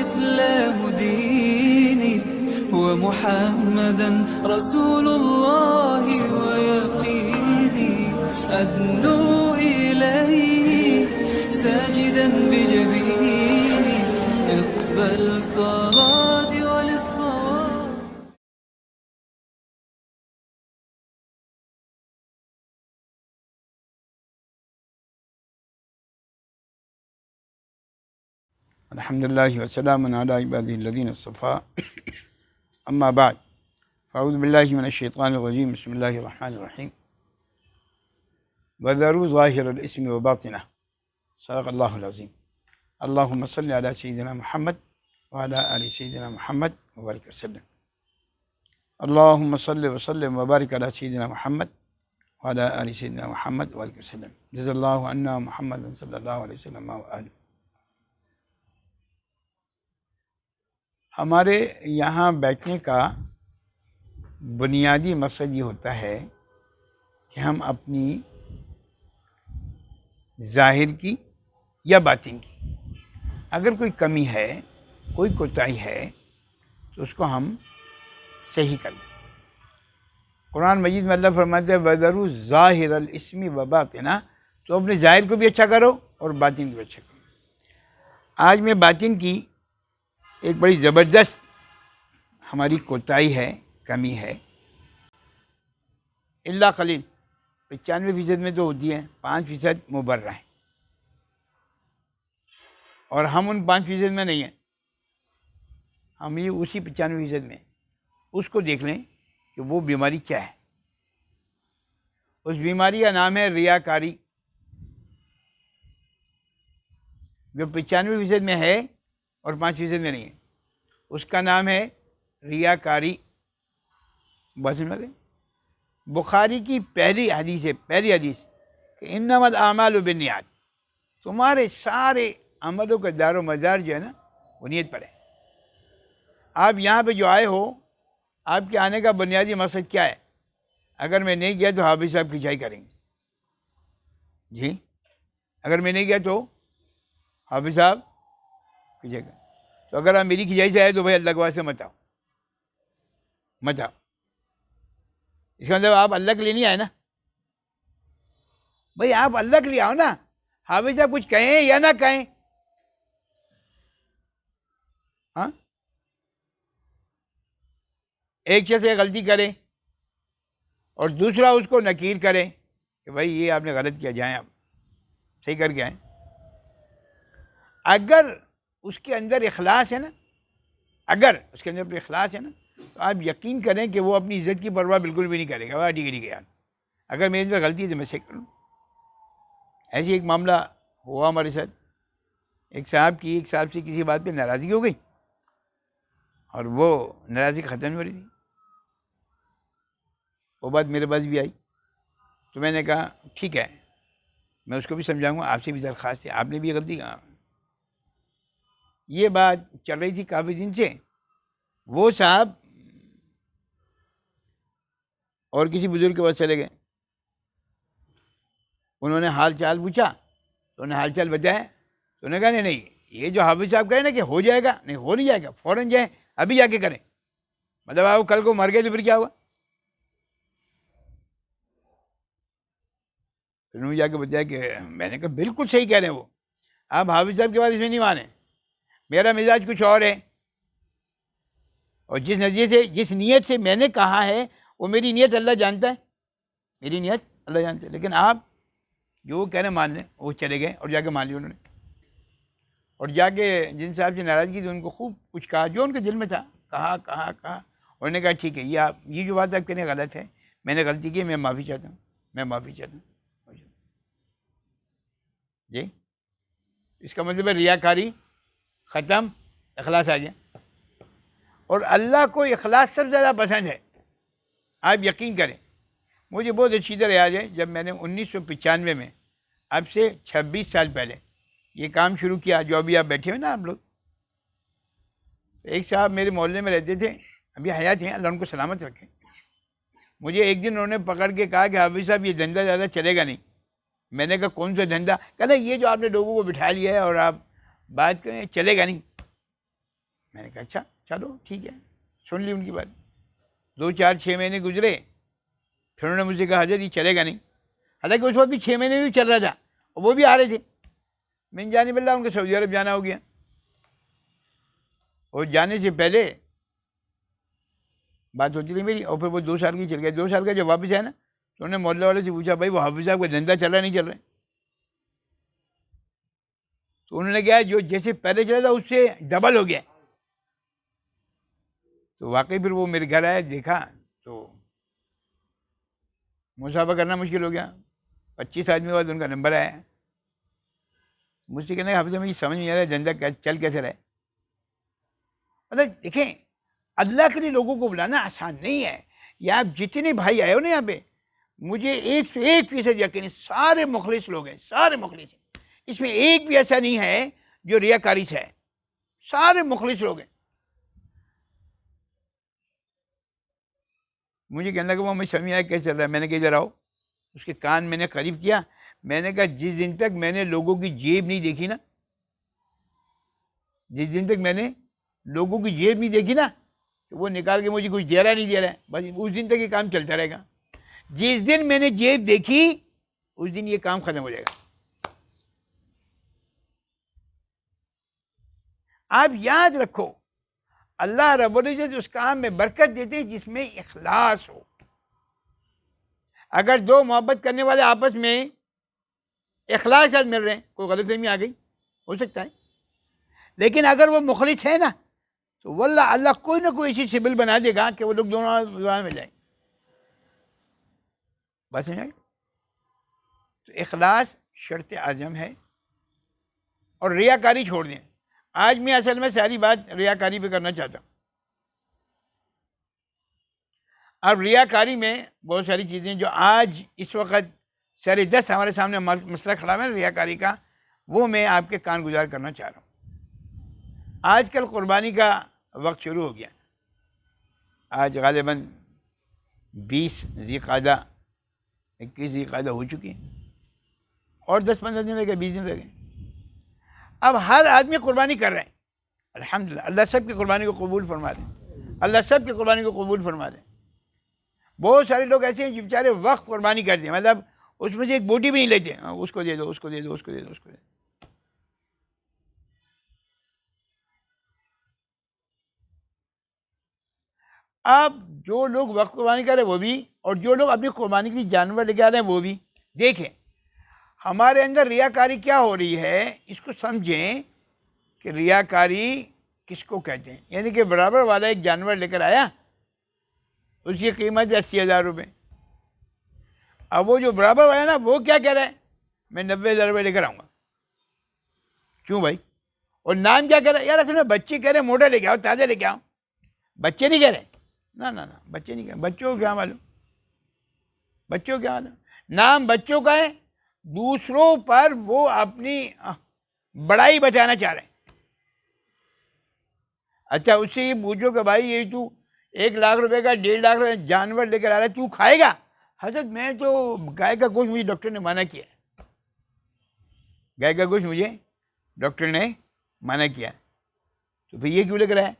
والإسلام ديني ومحمدا رسول الله ويقيني أدنو إليه ساجدا بجبيني اقبل صلاتي وللصلاة. الحمد لله وسلام على عباده الذين اصطفى اما بعد فاعوذ بالله من الشيطان الرجيم بسم الله الرحمن الرحيم وذروا ظاهر الاسم وباطنه صدق الله العظيم. اللهم صل على سيدنا محمد وعلى آل سيدنا محمد وبارك وسلم. اللهم صل وسلم وبارك على سيدنا محمد وعلى آل سيدنا محمد وبارك وسلم. جزا الله عنا محمد صلی اللہ علیہ وسلم وآلہ. ہمارے یہاں بیٹھنے کا بنیادی مقصد یہ ہوتا ہے کہ ہم اپنی ظاہر کی یا باطن کی اگر کوئی کمی ہے، کوئی کوتاہی ہے تو اس کو ہم صحیح کر لیں. قرآن مجید میں اللہ فرماتے ہیں وَذَرُوا ظَاهِرَ الْإِسْمِ وَبَاطِنَهُ، تو اپنے ظاہر کو بھی اچھا کرو اور باطن کو بھی اچھا کرو. آج میں باطن کی ایک بڑی زبردست ہماری کوتاہی ہے، کمی ہے. اللہ قلیل 95% میں تو ہوتی ہے، 5% مبرہ ہے، اور ہم ان 5% میں نہیں ہیں. ہم یہ اسی 95% میں اس کو دیکھ لیں کہ وہ بیماری کیا ہے. اس بیماری کا نام ہے ریاکاری. جو 95% میں ہے اور 5% میں نہیں ہے، اس کا نام ہے ریاکاری. بس سمجھ گئے؟ بخاری کی پہلی حدیث کہ انما الاعمال بالنیات، تمہارے سارے عملوں کا دار و مدار جو ہے نا وہ نیت پر ہے. آپ یہاں پہ جو آئے ہو، آپ کے آنے کا بنیادی مقصد کیا ہے؟ اگر میں نہیں گیا تو حافظ صاحب کھنچائی کریں گے. جی، اگر میں نہیں گیا تو حافظ صاحب کھنچائی کریں. تو اگر آپ میری کھنچائی سے آئے تو بھائی اللہ کے واسطے مت آؤ. اس کا مطلب آپ اللہ کے لیے نہیں آئے نا. بھائی آپ اللہ کے لیے آؤ نا. حافظ صاحب کچھ کہیں یا نہ کہیں، ہاں، ایک شخص ایک غلطی کرے اور دوسرا اس کو نکیر کرے کہ بھائی یہ آپ نے غلط کیا، جائیں آپ صحیح کر کے آئیں. اگر اس کے اندر اخلاص ہے نا، تو آپ یقین کریں کہ وہ اپنی عزت کی پرواہ بالکل بھی نہیں کرے گا. ٹھیک ہے یار، اگر میرے اندر غلطی ہے تو میں صحیح کروں. ایسے ایک معاملہ ہوا ہمارے ساتھ. ایک صاحب سے کسی بات پہ ناراضگی ہو گئی اور وہ ناراضگی ختم نہیں ہو رہی تھی. وہ بات میرے پاس بھی آئی تو میں نے کہا ٹھیک ہے، میں اس کو بھی سمجھاؤں گا. آپ سے بھی درخواست ہے، آپ نے بھی غلطی کہا. یہ بات چل رہی تھی کافی دن سے. وہ صاحب اور کسی بزرگ کے پاس چلے گئے. انہوں نے حال چال پوچھا تو انہیں حال چال بتایا. تو انہوں نے کہا نہیں، یہ جو حافظ صاحب کہیں نا کہ ہو جائے گا، نہیں، ہو نہیں جائے گا، فوراً جائیں، ابھی جا کے کریں. مطلب آپ کل کو مر گئے تو پھر کیا ہوا؟ پھر انہوں نے جا کے بتایا کہ میں نے کہا بالکل صحیح کہہ رہے ہیں وہ، آپ حافظ صاحب کے بعد اس میں نہیں مانیں. میرا مزاج کچھ اور ہے، اور جس نیت سے میں نے کہا ہے وہ میری نیت اللہ جانتا ہے. لیکن آپ جو وہ کہہ رہے ہیں مان لیں. وہ چلے گئے اور جا کے مان لیا انہوں نے. اور جا کے جن صاحب سے ناراضگی تھی ان کو خوب کچھ کہا جو ان کے دل میں تھا. کہا انہوں نے کہا ٹھیک ہے، یہ جو بات آپ کہنے غلط ہے، میں نے غلطی کی، میں معافی چاہتا ہوں. جی، اس کا مطلب ہے ریاکاری ختم، اخلاص آ گیا. اور اللہ کو اخلاص سب سے زیادہ پسند ہے. آپ یقین کریں، مجھے بہت اچھی طرح یاد ہے جب میں نے 1995 میں، اب سے 26 سال پہلے یہ کام شروع کیا جو ابھی آپ بیٹھے ہوئے نا آپ لوگ. ایک صاحب میرے محلے میں رہتے تھے، ابھی حیات ہیں، اللہ ان کو سلامت رکھے. مجھے ایک دن انہوں نے پکڑ کے کہا کہ حافظ صاحب یہ دھندا زیادہ چلے گا نہیں. میں نے کہا کون سا دھندا؟ کہا یہ جو آپ نے لوگوں کو بٹھا لیا ہے اور آپ بات کریں چلے گا نہیں. میں نے کہا اچھا چلو ٹھیک ہے، سن لی ان کی بات. 2 4 6 مہینے گزرے، پھر انہوں نے مجھ سے کہا حضرت یہ چلے گا نہیں. حالانکہ اس وقت بھی 6 مہینے بھی چل رہا تھا اور وہ بھی آ رہے تھے. من جانب اللہ ان کو سعودی عرب جانا ہو گیا، اور جانے سے پہلے بات ہوتی رہی میری، اور پھر وہ 2 سال کی چل گیا. 2 سال کا جب واپس آیا نا تو انہوں نے محلہ والے سے پوچھا بھائی وہ حافظ صاحب کا دھندا چل رہا نہیں چل رہا ہے؟ تو انہوں نے کہا جو جیسے پہلے چلا تھا اس سے ڈبل ہو گیا. تو واقعی پھر وہ میرے گھر آیا، دیکھا تو مسافہ کرنا مشکل ہو گیا. 25 آدمی کے بعد ان کا نمبر آیا، مجھ سے کہنا حافظ صاحب یہ سمجھ نہیں آ رہا ہے دھندا چل کیسے رہا ہے. مطلب دیکھیں اللہ کے لیے لوگوں کو بلانا آسان نہیں ہے. یا آپ جتنے بھائی آئے ہو نا یہاں پہ، مجھے 1% یقین سارے مخلص لوگ ہیں، سارے مخلص ہیں. اس میں ایک بھی ایسا نہیں ہے جو ریاکاری سے ہے، سارے مخلص لوگ ہیں. مجھے کہنے لگا وہ ہمیں سمجھ آیا کیسے چل رہا ہے. میں نے کہا ادھر آؤ. اس کے کان میں نے قریب کیا، میں نے کہا جس دن تک میں نے لوگوں کی جیب نہیں دیکھی نا، جس دن تک میں نے لوگوں کی جیب نہیں دیکھی نا، تو وہ نکال کے مجھے کچھ دے رہا نہیں دے رہا ہے، بس اس دن تک یہ کام چلتا رہے گا. جس دن میں نے جیب دیکھی اس دن یہ کام ختم ہو جائے گا. آپ یاد رکھو اللہ رب العزت اس کام میں برکت دیتے جس میں اخلاص ہو. اگر 2 محبت کرنے والے آپس میں اخلاص سے مل رہے ہیں، کوئی غلط فہمی آ گئی ہو سکتا ہے، لیکن اگر وہ مخلص ہے نا تو واللہ اللہ کوئی نہ کوئی ایسی سبل بنا دے گا کہ وہ لوگ دونوں میں جائیں. بس سمجھ آئی؟ تو اخلاص شرط اعظم ہے، اور ریاکاری چھوڑ دیں. آج میں اصل میں ساری بات ریاکاری پہ کرنا چاہتا ہوں. اب ریاکاری میں بہت ساری چیزیں جو آج اس وقت سر دست ہمارے سامنے مسئلہ کھڑا ہے ریاکاری کا، وہ میں آپ کے کان گزار کرنا چاہ رہا ہوں. آج کل قربانی کا وقت شروع ہو گیا. آج غالباً 20 ذی قعدہ 21 ذی قعدہ ہو چکی ہیں، اور 10-15 دن رہ گئے، 20 دن رہ گئے. اب ہر آدمی قربانی کر رہے ہیں. الحمدللہ اللہ سب کی قربانی کو قبول فرما دے، اللہ سب کی قربانی کو قبول فرما دے. بہت سارے لوگ ایسے ہیں جو بیچارے وقت قربانی کرتے ہیں، مطلب اس میں سے ایک بوٹی بھی نہیں لیتے، اس کو دے دو، اس کو دے دو، اس کو دے دو، اس کو دے دو. اب جو لوگ وقت قربانی کر رہے ہیں وہ بھی، اور جو لوگ اپنی قربانی کے لیے جانور لے کے آ رہے ہیں وہ بھی. دیکھیں ہمارے اندر ریاکاری کیا ہو رہی ہے، اس کو سمجھیں کہ ریاکاری کس کو کہتے ہیں. یعنی کہ برابر والا ایک جانور لے کر آیا، اس کی قیمت ہے 80,000 روپے. اب وہ جو برابر والا ہے نا وہ کیا کہہ رہا ہے، میں 90,000 روپے لے کر آؤں گا. کیوں بھائی؟ اور نام کیا کہہ رہا ہے؟ یار اصل میں بچے کہہ رہے ہیں موٹا لے کے آؤ، تازہ لے کے آؤ. بچے نہیں کہہ رہے، نہ بچے نہیں کہہ رہے. بچوں کو کیا معلوم، بچوں کو کیا معلوم. نام بچوں کا ہے، دوسروں پر وہ اپنی بڑائی بچانا چاہ رہے ہیں. اچھا اس سے یہ پوچھو کہ بھائی یہ تو 1,00,000 روپے کا 1.5 لاکھ جانور لے کر آ رہا ہے، تو کھائے گا؟ حضرت میں تو گائے کا گوشت مجھے ڈاکٹر نے منع کیا، گائے کا گوشت مجھے ڈاکٹر نے منع کیا. تو پھر یہ کیوں لے کر آیا؟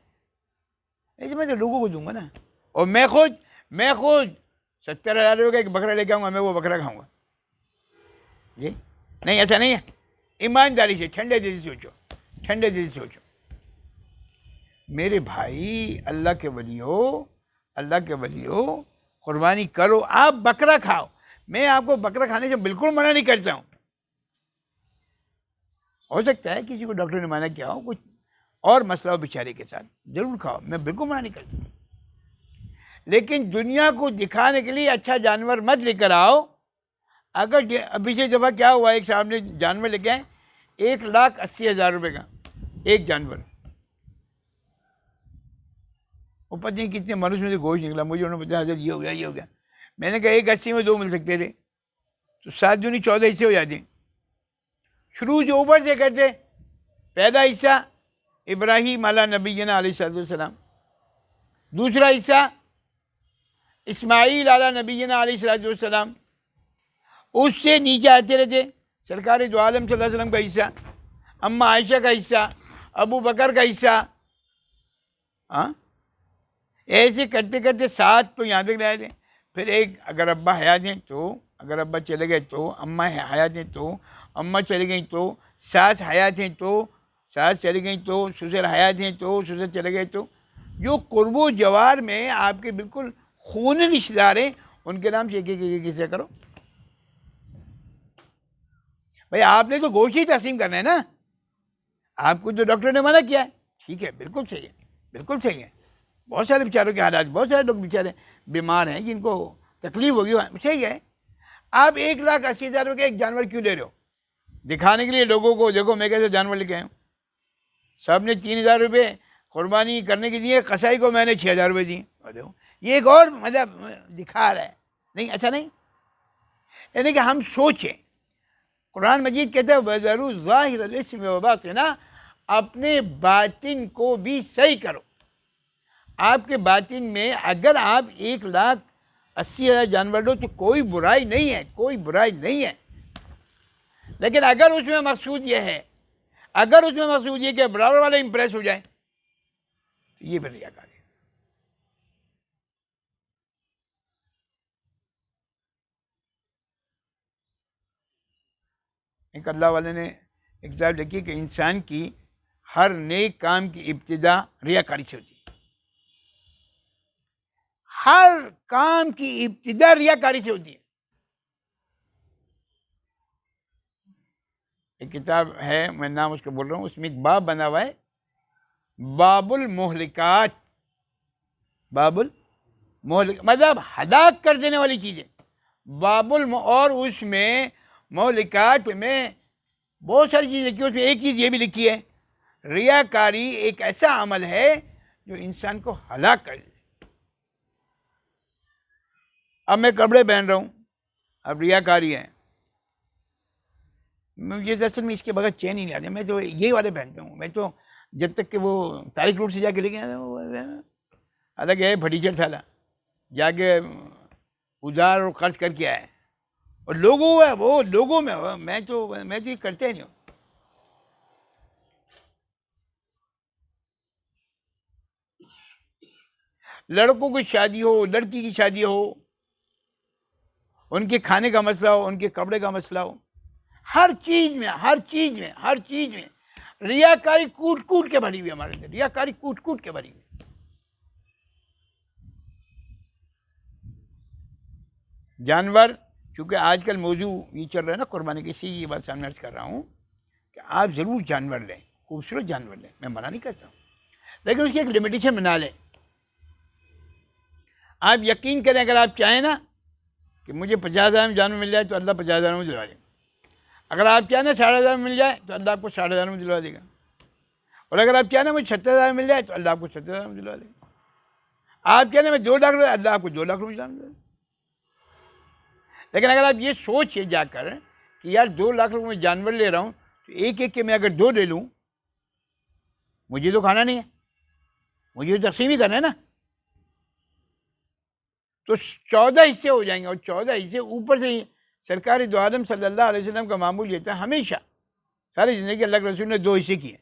ایسے میں تو لوگوں کو دوں گا نا، اور میں خود 70,000 روپے کا ایک بکرا لے کے آؤں گا، میں وہ بکرا کھاؤں گا. جی نہیں، ایسا نہیں ہے. ایمانداری سے ٹھنڈے دل سے سوچو، ٹھنڈے دل سے سوچو. میرے بھائی اللہ کے ولیو قربانی کرو، آپ بکرا کھاؤ. میں آپ کو بکرا کھانے سے بالکل منع نہیں کرتا ہوں. ہو سکتا ہے کسی کو ڈاکٹر نے منع کیا ہو، کچھ اور مسئلہ ہو بیچارے کے ساتھ، ضرور کھاؤ، میں بالکل منع نہیں کرتا. لیکن دنیا کو دکھانے کے لیے اچھا جانور مت لے کر آؤ. اگر پچھلی دفعہ کیا ہوا، ایک صاحب نے جانور لے کے آئے 1,80,000 روپے کا ایک جانور، وہ پتہ نہیں کتنے منوش میں سے گوشت نکلا. مجھے انہوں نے بتایا حضرت یہ ہو گیا، یہ ہو گیا. میں نے کہا 1,80 میں 2 مل سکتے تھے، تو 7 دونی 14 حصے ہو جاتے. شروع جو اوپر سے کرتے، پہلا حصہ ابراہیم علیہ نبینا علیہ السلام، دوسرا حصہ اسماعیل علیہ نبینا علیہ السلام، اس سے نیچے آتے رہتے سرکار دو عالم صلی اللہ علیہ وسلم کا حصہ، اماں عائشہ کا حصہ، ابو بکر کا حصہ، ہاں ایسے کرتے کرتے 7 تو یہاں تک رہ جائیں. پھر ایک اگر ابا حیات ہیں تو، اگر ابا چلے گئے تو، اماں حیات ہیں تو، اماں چلی گئیں تو، ساس حیات ہیں تو، ساس چلی گئیں تو، سسر حیات ہیں تو، سسر چلے گئے تو، جو قرب و جوار میں آپ کے بالکل خونی رشتے دار ہیں ان کے نام سے ایک سے کرو. بھائی آپ نے تو گوشت ہی تقسیم کرنا ہے نا. آپ کو جو ڈاکٹر نے منع کیا ہے ٹھیک ہے، بالکل صحیح ہے، بالکل صحیح ہے. بہت سارے بیچاروں کے حالات، بہت سارے لوگ بیچارے بیمار ہیں جن کو تکلیف ہوگی، صحیح ہے. آپ 1,80,000 روپے کا ایک جانور کیوں لے رہے ہو؟ دکھانے کے لیے لوگوں کو دیکھو میں کیسے جانور لے کے آیا ہوں. سب نے 3,000 روپے قربانی کرنے کے دیے، قصائی کو میں نے 6,000 روپے دیے. یہ ایک اور مطلب دکھا رہا ہے. نہیں اچھا نہیں. یعنی کہ ہم سوچیں، قرآن مجید کہتا ہے وَذَرُوا ظَاهِرَ الْإِثْمِ وَبَاطِنَهُ، اپنے باطن کو بھی صحیح کرو. آپ کے باطن میں اگر آپ 1,80,000 جانور لو تو کوئی برائی نہیں ہے، کوئی برائی نہیں ہے. لیکن اگر اس میں مقصود یہ ہے، اگر اس میں مقصود یہ کہ برابر والے امپریس ہو جائیں تو یہ پھر ریاکاری ہے. ایک اللہ والے نے ایک کتاب لکھی کہ انسان کی ہر نیک کام کی ابتدا ریاکاری سے ہوتی ہے. ہر کام کی ابتدا ریاکاری سے ہوتی ہے. ایک کتاب ہے، میں نام اس کو بول رہا ہوں، اس میں ایک باب بنا ہوا ہے، باب المہلکات. باب المہلک مطلب ہلاک کر دینے والی چیزیں. اور اس میں مہلکات میں بہت ساری چیزیں لکھی. اس میں ایک چیز یہ بھی لکھی ہے، ریاکاری ایک ایسا عمل ہے جو انسان کو ہلاک کر دے. اب میں کپڑے پہن رہا ہوں، اب ریاکاری ہے. مجھے اصل میں اس کے بغیر چین ہی نہیں آتا. میں تو یہ والے پہنتا ہوں. میں تو جب تک کہ وہ تاریخ روڈ سے جا کے لے کے الگ ہے فرنیچر تھالا جا کے ادھار اور خرچ کر کے آئے. اور لوگوں ہے وہ لوگوں میں میں تو یہ کرتے نہیں ہوں. لڑکوں کی شادی ہو، لڑکی کی شادی ہو، ان کے کھانے کا مسئلہ ہو، ان کے کپڑے کا مسئلہ ہو، ہر چیز میں ریاکاری کوٹ کوٹ کے بھری ہوئی ہمارے اندر. ریاکاری کوٹ کوٹ کے بھری ہوئی. جانور، چونکہ آج کل موضوع یہ چل رہا ہے نا قربانی کی، اسی یہ بات سامنے عرض کر رہا ہوں کہ آپ ضرور جانور لیں، خوبصورت جانور لیں، میں منع نہیں کرتا ہوں، لیکن اس کی ایک لمیٹیشن بنا لیں. آپ یقین کریں اگر آپ چاہیں نا کہ مجھے 50,000 میں جانور مل جائے تو اللہ 50,000 میں دلوا دے گا. اگر آپ چاہیں نا 60,000 میں مل جائے تو اللہ آپ کو 60,000 میں دلوا دے گا. اور اگر آپ چاہیں نا مجھے 70,000 میں مل جائے تو اللہ آپ کو 70,000 میں دلوا دے گا. آپ کہنا میں 2 لاکھ روپے، اللہ آپ کو 2 لاکھ روپے دلوا دے گا. لیکن اگر آپ یہ سوچیں جا کر کہ یار 2 لاکھ روپے میں جانور لے رہا ہوں تو ایک ایک کے میں اگر 2 لے لوں، مجھے تو کھانا نہیں ہے، مجھے تو تقسیم ہی کرنا ہے نا. تو 14 حصے ہو جائیں گے، اور 14 حصے اوپر سے ہی. سرکار دو عالم صلی اللہ علیہ وسلم کا معمول یہ تھا، ہمیشہ ساری زندگی اللہ کے رسول نے 2 حصے کیے،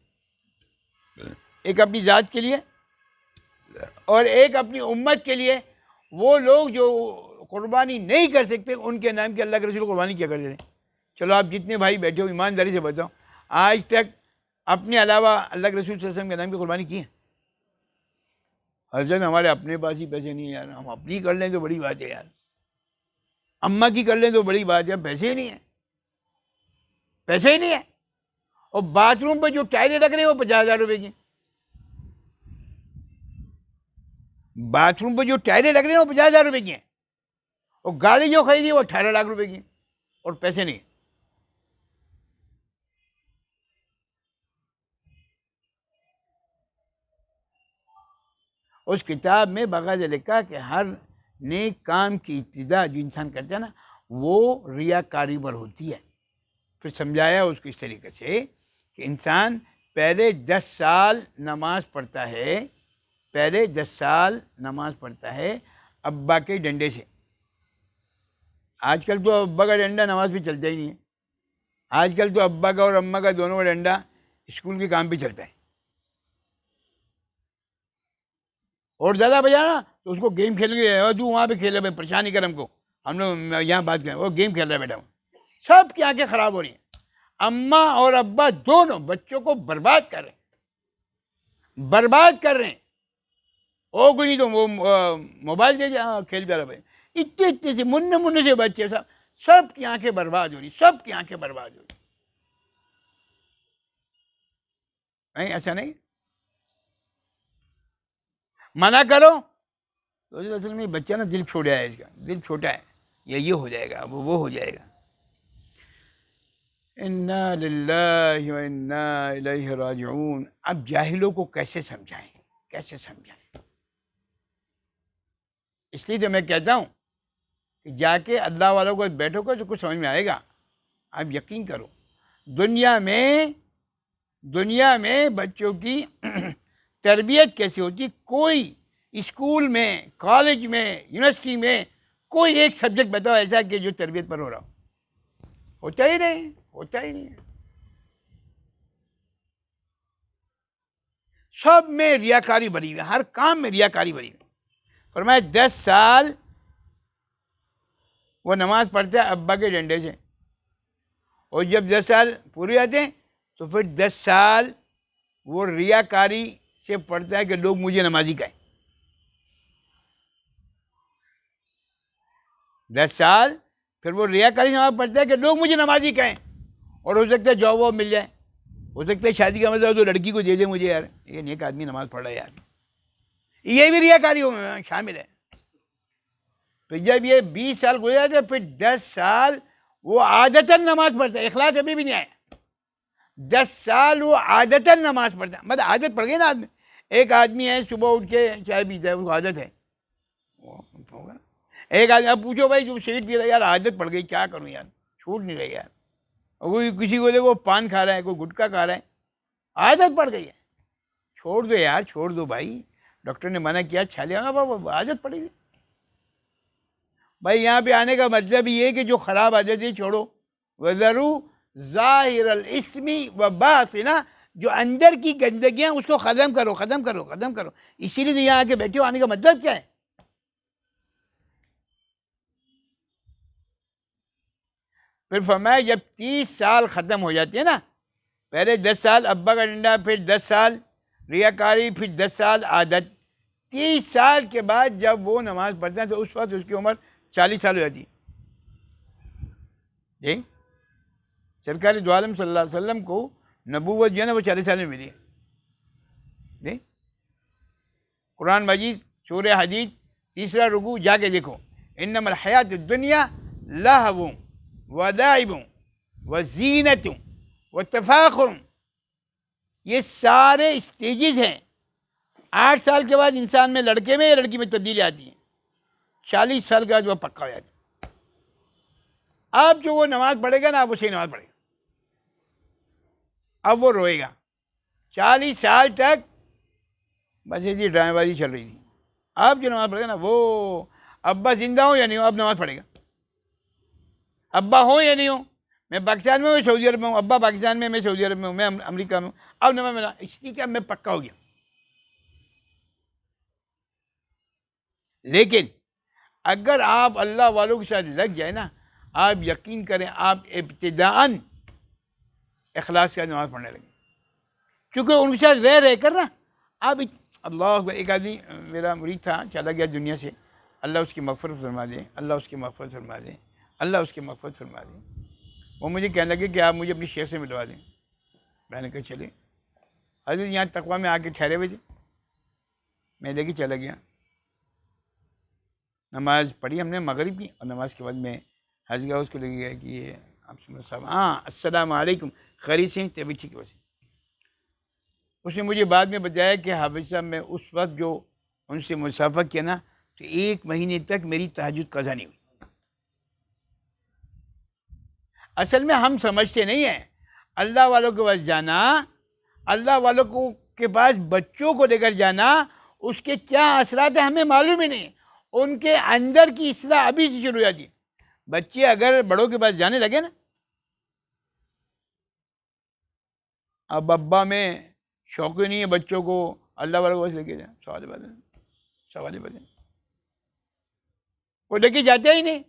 ایک اپنی ذات کے لیے اور ایک اپنی امت کے لیے. وہ لوگ جو قربانی نہیں کر سکتے ان کے نام کے اللہ کے رسول قربانی کیا کرتے تھے. چلو آپ جتنے بھائی بیٹھے ہو ایمانداری سے بتاؤ، آج تک اپنے علاوہ اللہ کے رسول صلی اللہ علیہ وسلم کے نام کی قربانی کی ہے؟ حضرت ہمارے اپنے پاس ہی پیسے نہیں ہیں یار، ہم اپنی کر لیں تو بڑی بات ہے یار، اماں کی کر لیں تو بڑی بات ہے. پیسے ہی نہیں ہیں، پیسے ہی نہیں ہیں. اور باتھ روم پہ جو ٹائلیں لگ رہی ہیں وہ 50,000 روپے کی. باتھ روم پہ جو ٹائلیں لگ رہی ہیں وہ 50,000 روپے کی ہیں. اور گاڑی جو خریدی وہ 18 لاکھ روپے کی، اور پیسے نہیں. اس کتاب میں باقاعدہ لکھا کہ ہر نیک کام کی ابتدا جو انسان کرتا ہے نا وہ ریاکاری پر ہوتی ہے. پھر سمجھایا اس کو اس طریقے سے کہ انسان پہلے 10 سال نماز پڑھتا ہے، پہلے 10 سال نماز پڑھتا ہے ابا کے ڈنڈے سے. آج کل تو ابا کا ڈنڈا نماز پہ چلتا ہی نہیں ہے. آج کل تو ابا کا اور اماں کا دونوں کا ڈنڈا اسکول کے کام پہ چلتا ہے. اور زیادہ بجانا تو اس کو گیم کھیل کے تو وہاں پہ کھیلے بھائی، پریشانی کر ہم کو، ہم لوگ یہاں بات کریں، وہ گیم کھیل رہا ہے بیٹا، سب کی آنکھیں خراب ہو رہی ہیں. اماں اور ابا دونوں بچوں کو برباد کر رہے ہیں، برباد کر رہے ہیں. او کوئی تو وہ موبائل دے دیا کھیلتا رہا بھائی. اتنے اتنے سے منہ سے بچے سب کی آنکھیں برباد ہو رہی، سب کی آنکھیں برباد ہو رہی. نہیں ایسا نہیں، منع کرو تو اصل میں بچہ نا دل چھوڑا ہے، اس کا دل چھوٹا ہے، یہ ہو جائے گا، وہ ہو جائے گا. انا للہ و انا الیہ راجعون. اب جاہلوں کو کیسے سمجھائیں، کیسے سمجھائیں؟ اس لیے تو میں کہتا ہوں کہ جا کے اللہ والوں کو بیٹھو گے تو کچھ سمجھ میں آئے گا. آپ یقین کرو، دنیا میں بچوں کی تربیت کیسی ہوتی، کوئی اسکول میں، کالج میں، یونیورسٹی میں کوئی ایک سبجیکٹ بتاؤ ایسا کہ جو تربیت پر ہو رہا ہو، ہوتا ہی نہیں، ہوتا ہی نہیں. سب میں ریاکاری بھری ہوئی، ہر کام میں ریاکاری بھری ہوئی. فرمایا 10 سال وہ نماز پڑھتا ہے ابا کے ڈنڈے سے، اور جب 10 سال پورے آتے ہیں تو پھر 10 سال وہ ریاکاری سے پڑھتا ہے کہ لوگ مجھے نمازی کہیں. 10 سال پھر وہ ریاکاری سے نماز پڑھتا ہے کہ لوگ مجھے نمازی کہیں. اور ہو سکتا ہے جاب واب مل جائے، ہو سکتا ہے شادی کا مطلب تو لڑکی کو دے دے مجھے، یار یہ نیک آدمی نماز پڑھ رہا ہے یار، یہ بھی ریاکاری شامل ہے. تو جب یہ 20 سال گزر جاتے پھر 10 سال وہ عادتاً نماز پڑھتا ہے، اخلاص ابھی بھی نہیں آیا. 10 سال وہ عادتاً نماز پڑھتا ہے، مطلب عادت پڑ گئی نا آدمی. ایک آدمی ہے صبح اٹھ کے چائے پیتا ہے، اس کو عادت ہے، وہ ہوگا. ایک آدمی اب پوچھو بھائی جو سگریٹ پی رہا ہے، یار عادت پڑ گئی کیا کروں یار، چھوٹ نہیں رہی یار. کوئی کسی کو دیکھو پان کھا رہا ہے، کوئی گٹکا کھا رہا ہے، عادت پڑ گئی ہے. چھوڑ دو یار، چھوڑ دو بھائی، ڈاکٹر نے منع کیا چھالے ہونا بابا، عادت پڑے گی. بھائی یہاں پہ آنے کا مطلب یہ کہ جو خراب عادتیں چھوڑو. وَذَرُوا ظَاهِرَ الْإِثْمِ وَبَاطِنَهُ، جو اندر کی گندگیاں اس کو ختم کرو، ختم کرو، ختم کرو. اسی لیے تو یہاں آ کے بیٹھے ہو، آنے کا مطلب کیا ہے؟ پھر فرمایا جب 30 سال ختم ہو جاتے ہیں نا، پہلے 10 سال ابا کا ڈنڈا، پھر 10 سال ریاکاری، پھر 10 سال عادت. 30 سال کے بعد جب وہ نماز پڑھتا ہے تو اس وقت اس کی عمر 40 سال ہو جاتی ہے. جی سرکار دو عالم صلی اللہ علیہ وسلم کو نبوت جو ہے نا وہ 40 سال میں ملی ہے. جی قرآن مجید سورہ حدید 3 رکوع جا کے دیکھو، انما الحیات الدنیا لہو ولعب وزینت وتفاخر. یہ سارے اسٹیجز ہیں. 8 سال کے بعد انسان میں، لڑکے میں یا لڑکی میں تبدیلی آتی ہے، 40 سال کے بعد وہ پکا ہو جاتا ہے. اب جو وہ نماز پڑھے گا نا، اب وہ صحیح نماز پڑھے گا، اب وہ روئے گا. 40 سال تک بس یہ ڈرامے بازی چل رہی تھی. اب جو نماز پڑھے گا نا، وہ ابا زندہ ہو یا نہیں ہو اب نماز پڑھے گا. ابا ہو یا نہیں ہو، میں پاکستان میں ہوں، سعودی عرب میں ہوں، ابا پاکستان میں، میں سعودی عرب میں ہوں، میں امریکہ میں ہوں، اب نماز میں، اس لیے کہ میں پکا ہو گیا. لیکن اگر آپ اللہ والوں کے ساتھ لگ جائے نا، آپ یقین کریں آپ ابتداءً اخلاص کا نماز پڑھنے لگیں. چونکہ ان کے ساتھ رہ کر نا آپ اللہ اکبر. ایک آدمی میرا مرید تھا، چلا گیا دنیا سے، اللہ اس کی مغفرت فرما دے، اللہ اس کی مغفرت فرما دے، اللہ اس کی مغفرت فرما دے. وہ مجھے کہنے لگے کہ آپ مجھے اپنی شیخ سے ملوا دیں. میں نے کہا چلے. حضرت یہاں تقویٰ میں آ کے ٹھہرے ہوئے تھے، میں لے کے چلا گیا. نماز پڑھی ہم نے مغرب کی، اور نماز کے بعد میں حضرت اس کو لے گیا کہ یہ آپ صاحب ہاں السلام علیکم، خیریت سے طبیعت ٹھیک ہے. اس نے مجھے بعد میں بتایا کہ حافظ صاحب میں اس وقت جو ان سے مصافحہ کیا نا، تو 1 مہینے تک میری تہجد قضا نہیں ہوئی. اصل میں ہم سمجھتے نہیں ہیں، اللہ والوں کے پاس جانا، اللہ والوں کے پاس بچوں کو لے کر جانا، اس کے کیا اثرات ہیں ہمیں معلوم ہی نہیں. ان کے اندر کی اصلاح ابھی سے شروع ہو جاتی ہے. بچے اگر بڑوں کے پاس جانے لگے نا، اب ابا میں شوق ہی نہیں ہے بچوں کو اللہ والوں کے پاس لے کے جائیں، سوال بات ہے. سوال بجے کوئی لے کے جاتا ہی نہیں،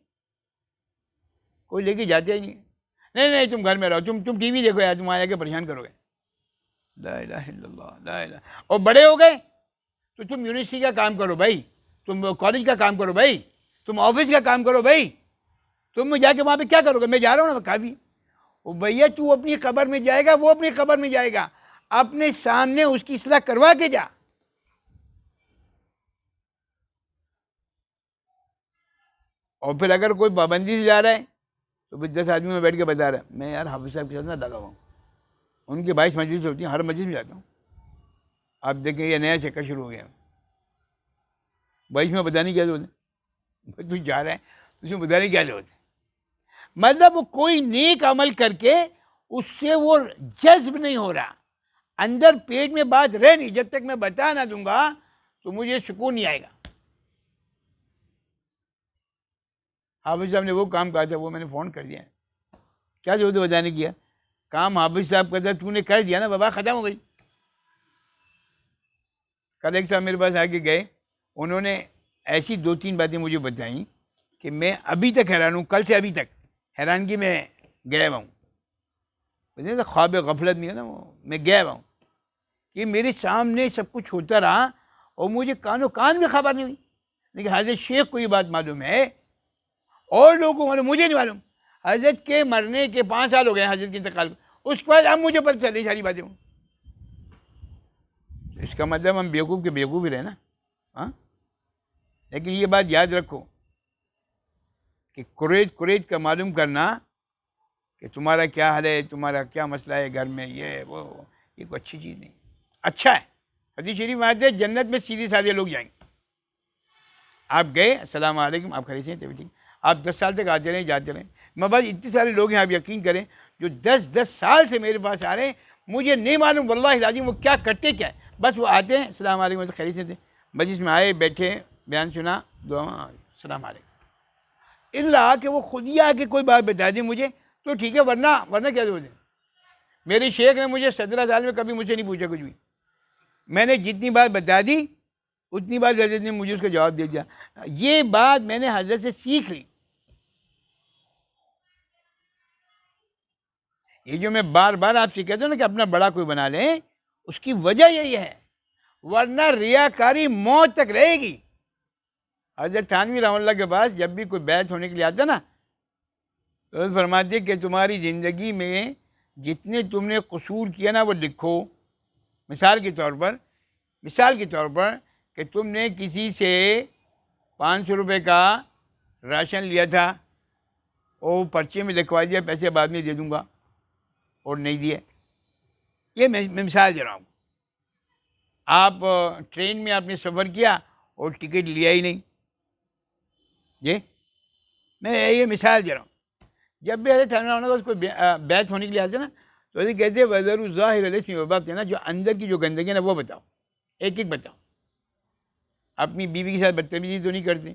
کوئی لے کے جاتا ہی نہیں. نہیں تم گھر میں رہو، تم ٹی وی دیکھو یار، تم آیا کے پریشان کرو گے. لا الہ الا اللہ، لا الہ. اور بڑے ہو گئے تو تم یونیورسٹی کا کام کرو بھائی، تم کالج کا کام کرو بھائی، تم آفس کا کام کرو بھائی. تم جا کے وہاں پہ کیا کرو گے؟ میں جا رہا ہوں نا کافی. وہ بھیا تو اپنی قبر میں جائے گا، وہ اپنی قبر میں جائے گا، اپنے سامنے اس کی اصلاح کروا کے جا. اور پھر اگر کوئی پابندی سے جا رہا ہے تو پھر 10 آدمی میں بیٹھ کے بتا رہا ہے میں یار حافظ صاحب کے ساتھ نہ لگا ہوا ہوں، ان کی 22 مجلس ہوتی ہیں، ہر مجلس میں جاتا ہوں. آپ دیکھیں یہ نیا چکر شروع ہو گیا. 22 میں بتانے کیا ضرورت ہے؟ تو جا رہا ہے تو اس میں بتانے کیا ضرورت ہے؟ مطلب وہ کوئی نیک عمل کر کے اس سے وہ جذب نہیں ہو رہا، اندر پیٹ میں بات رہ نہیں. جب تک میں بتا نہ دوں گا تو مجھے سکون نہیں آئے گا. حافظ صاحب نے وہ کام کہا تھا، وہ میں نے فون کر دیا. کیا ضرورت ہے بتانے کیا؟ کام حافظ صاحب کا تھا، تو نے کر دیا نا بابا، ختم ہو گئی. کل ایک صاحب میرے پاس آ کے گئے، انہوں نے ایسی 2-3 باتیں مجھے بتائیں کہ میں ابھی تک حیران ہوں. کل سے ابھی تک حیرانگی میں گیا ہوا ہوں. خواب غفلت نہیں ہے نا، وہ میں گیا ہوا ہوں کہ میرے سامنے سب کچھ ہوتا رہا اور مجھے کان میں خبر نہیں ہوئی. لیکن حضرت شیخ کو یہ بات معلوم ہے اور لوگوں کو معلوم، مجھے نہیں معلوم. حضرت کے مرنے کے 5 سال ہو گئے، حضرت کے انتقال کو، اس کے بعد اب مجھے پتہ چلی ساری باتیں. اس کا مطلب ہم بیوقوف کے بیوقوف ہی رہے نا. ہاں، لیکن یہ بات یاد رکھو کہ قریت کا معلوم کرنا کہ تمہارا کیا حال ہے، تمہارا کیا مسئلہ ہے گھر میں، یہ وہ، یہ کوئی اچھی چیز نہیں. اچھا ہے، حدیث شریف میں آتے ہیں جنت میں سیدھے سادھے لوگ جائیں گے. آپ گئے، السلام علیکم، آپ خیریت سے ہیں؟ طبیعت ٹھیک. آپ 10 سال تک آتے رہیں، جاتے رہیں. میں بس اتنے سارے لوگ ہیں، آپ یقین کریں، جو 10 سال سے میرے پاس آ رہے ہیں، مجھے نہیں معلوم واللہ العظیم وہ کیا کرتے کیا ہے. بس وہ آتے ہیں، السلام علیکم، خیریت سے تھے، مجلس میں آئے، بیٹھے، بیان سنا، دعا، السلام علیکم. اللہ کہ وہ خود ہی آ کے کوئی بات بتا دیں مجھے تو ٹھیک ہے، ورنہ کیا ضرورت ہے. میرے شیخ نے مجھے 17 سال میں کبھی مجھ سے نہیں پوچھا کچھ بھی. میں نے جتنی بات بتا دی اتنی بات حضرت نے مجھے اس کا جواب دے دیا. یہ بات میں نے حضرت سے سیکھ لی. یہ جو میں بار بار آپ سے کہتا ہوں نا کہ اپنا بڑا کوئی بنا لیں، اس کی وجہ یہی ہے، ورنہ ریاکاری موت تک رہے گی. حضرت تھانوی رحمۃ اللہ کے پاس جب بھی کوئی بیعت ہونے کے لیے آتا نا تو فرماتے کہ تمہاری زندگی میں جتنے تم نے قصور کیا نا وہ لکھو. مثال کے طور پر کہ تم نے کسی سے 500 روپے کا راشن لیا تھا، وہ پرچے میں لکھوا دیا، پیسے بعد میں دے دوں گا، اور نہیں دیے. یہ میں مثال دے رہا ہوں. آپ ٹرین میں آپ نے سفر کیا اور ٹکٹ لیا ہی نہیں. جی میں یہ مثال دے رہا ہوں. جب بھی حضرت اس کو بیعت ہونے کے لیے آتے نا تو ایسے کہتے ہیں وَذَرُوا الظَّاهِرَ الْإِثْمِ وَبَاطِنَهُ، جو اندر کی جو گندگی ہے نا وہ بتاؤ، ایک ایک بتاؤ. اپنی بیوی کے ساتھ بدتمیزی تو نہیں کرتے،